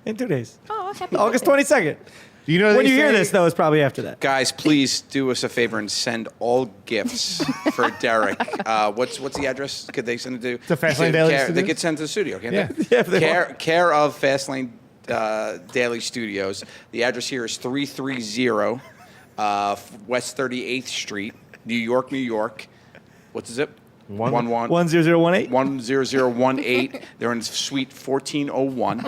In 2 days. Oh, happy August birthday. 22nd. Do you know When they you hear say- this, though, it's probably after that. Guys, please do us a favor and send all gifts for Derek. What's the address? Could they send it to? To Fastlane Daily They Studios? could send it to the studio, can't Yeah. they? Yeah, if they care of Fastlane Daily Studios. The address here is 330 West 38th Street, New York, New York. What's the zip? 10018. 10018. They're in suite 1401.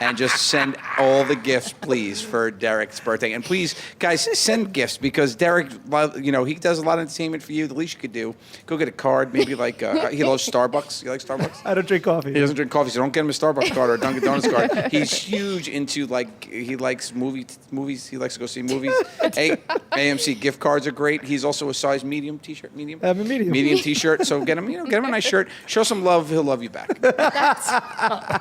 And just send all the gifts, please, for Derek's birthday. And please, guys, send gifts because Derek, he does a lot of entertainment for you. The least you could do, go get a card, maybe like, he loves Starbucks. You like Starbucks? I don't drink coffee. He doesn't drink coffee, so don't get him a Starbucks card or a Dunkin' Donuts card. He's huge into, he likes movies. He likes to go see movies. AMC gift cards are great. He's also a size medium t-shirt. Medium? I'm a medium. Medium t-shirt. So get him a nice shirt. Show some love. He'll love you back.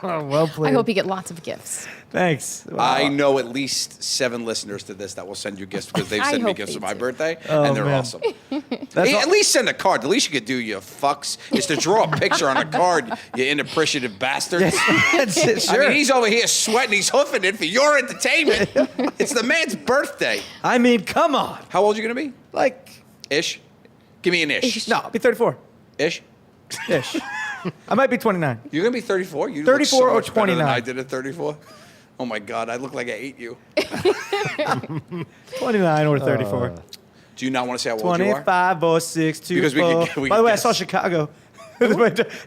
Well played. I hope you get lots of gifts. Thanks. Wow. I know at least 7 listeners to this that will send you gifts because they've I sent me hope gifts they for my do. birthday, Oh, and they're man. awesome. That's Hey, all- at least send a card. The least you could do, you fucks, is to draw a picture on a card, you inappreciative bastards. That's it, I sure. mean, he's over here sweating, he's hoofing it for your entertainment. It's the man's birthday. I mean, come on. How old are you going to be? Like, Ish? Give me an ish. no, I'll be 34 Ish? ish. I might be 29. You're going to be 34? You 34 look so or much better than 29. I did at 34. Oh, my God. I look like I ate you. 29 or 34. Do you not want to say how old you are? 25 or 6, 2, Because we 4. could- we By could the way, I guess. saw Chicago.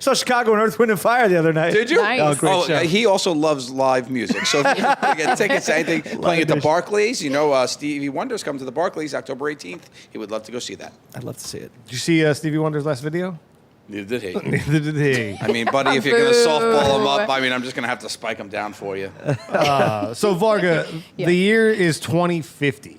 Saw Chicago and Earth, Wind, and Fire the other night. Did you? Nice. Oh, great show. He also loves live music. So if you get tickets to anything playing at the music. Barclays, Stevie Wonder's coming to the Barclays October 18th. He would love to go see that. I'd love to see it. Did you see Stevie Wonder's last video? Neither did he. Neither did he. I mean, buddy, if you're going to softball him up, I'm just going to have to spike him down for you. So Varga, Yeah. the year is 2050.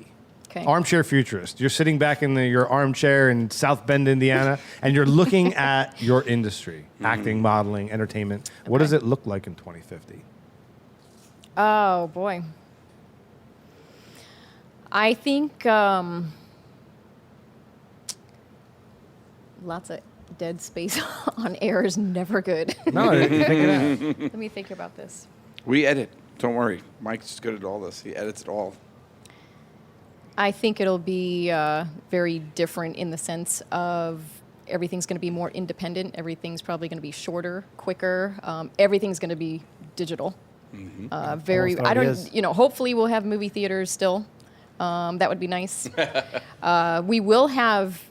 Okay. Armchair futurist. You're sitting back in your armchair in South Bend, Indiana, and you're looking at your industry, acting, modeling, entertainment. What does it look like in 2050? Oh, boy. I think lots of dead space on air is never good. No, you think it is. Let me think about this. We edit. Don't worry. Mike's good at all this. He edits it all. I think it'll be very different in the sense of everything's going to be more independent. Everything's probably going to be shorter, quicker. Everything's going to be digital. Very. Almost I already don't. is. Hopefully, we'll have movie theaters still. That would be nice. We will have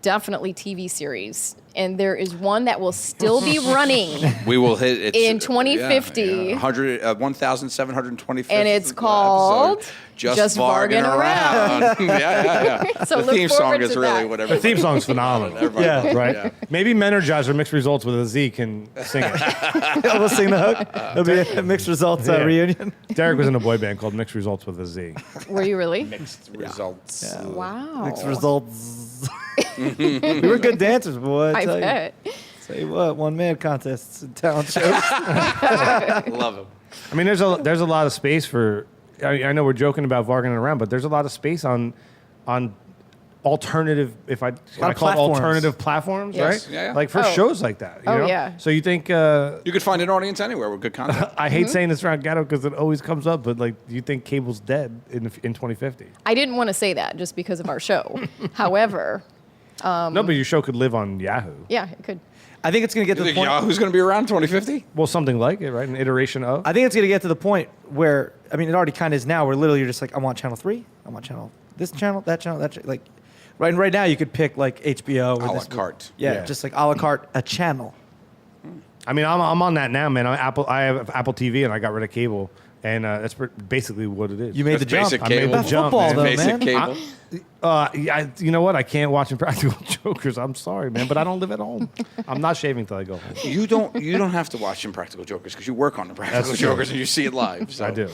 definitely TV series and there is one that will still be running. We will hit it In 2050. 1,725th And it's called episode. Just Varging Around. yeah. So The look theme song forward is to really that. whatever. The theme song's phenomenal. Everybody Yeah. loves it, Right? yeah. Maybe Menergizer Mixed Results with a Z can sing it. We'll sing the hook. It'll be a mixed results Yeah. reunion. Derek was in a boy band called Mixed Results with a Z. Were you really? Mixed results. Wow. Mixed results. We were good dancers, boy. I tell you. bet. Tell you what, one man contests and talent shows. Love him. I mean, there's a lot of space for. I know we're joking about varging around, but there's a lot of space on alternative. If I of call it platforms. alternative platforms, Yes. right? Yeah, yeah. Like for Oh. shows like that. You Oh, know? yeah. So you think? You could find an audience anywhere with good content. I hate saying this around Gatto because it always comes up, but like, do you think cable's dead in 2050? I didn't want to say that just because of our show. However, No, but your show could live on Yahoo. yeah, it could. I think it's going to get to You the think point. Yahoo's going to be around 2050? Well, something like it, right? An iteration of. I think it's going to get to the point where, I mean, it already kind of is now, where literally you're just like, I want channel 3, I want channel, this channel, that channel, that channel. Like, right now you could pick like HBO. Or A la this- carte. Yeah, Yeah. just like a la carte, a channel. I mean, I'm on that now, man. I have Apple TV and I got rid of cable, and that's basically what it is. You made That's the jump. basic I made cable. the jump, football, man. though, Basic man. cable. You know what? I can't watch Impractical Jokers. I'm sorry, man, but I don't live at home. I'm not shaving till I go home. You don't have to watch Impractical Jokers because you work on Impractical That's true. Jokers and you see it live. So. I do.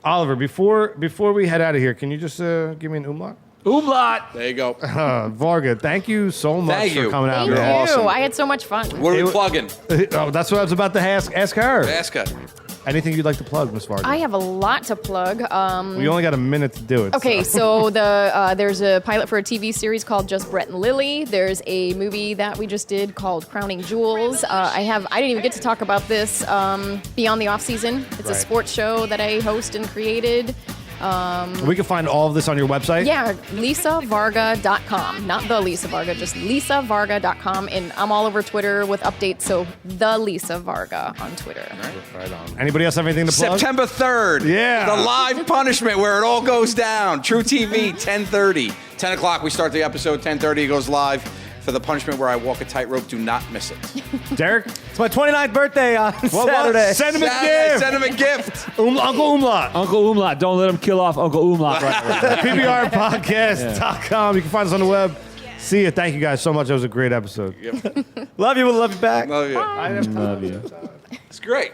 Oliver, before we head out of here, can you just give me an umlaut? Umlaut. There you go. Varga, thank you so much Thank for you. coming out, Thank man. you. awesome. I had so much fun. What are we It- plugging? Oh, that's what I was about to ask her. Ask her. Anything you'd like to plug, Miss Varga? I have a lot to plug. We only got a minute to do it. Okay, so there's a pilot for a TV series called Just Brett and Lily. There's a movie that we just did called Crowning Jewels. I didn't even get to talk about this. Beyond the Off Season. It's a Right. sports show that I host and created. We can find all of this on your website. Yeah, lisavarga.com. Not the Lisa Varga, just lisavarga.com. And I'm all over Twitter with updates. So the Lisa Varga on Twitter. Right on. Anybody else have anything to plug? September 3rd. Yeah. The live punishment where it all goes down. True TV, 10:30. 10 o'clock, we start the episode. 10:30, it goes live for the punishment where I walk a tightrope. Do not miss it. Derek? It's my 29th birthday on Saturday. Send him a Saturday, gift. Send him a gift. Uncle Umlaut. Uncle Umlaut. Don't let him kill off Uncle Umlaut right away. PBRpodcast.com. You can find us on the web. See you. Thank you guys so much. That was a great episode. Love you. We'll love you back. Love you. Love you. It's great.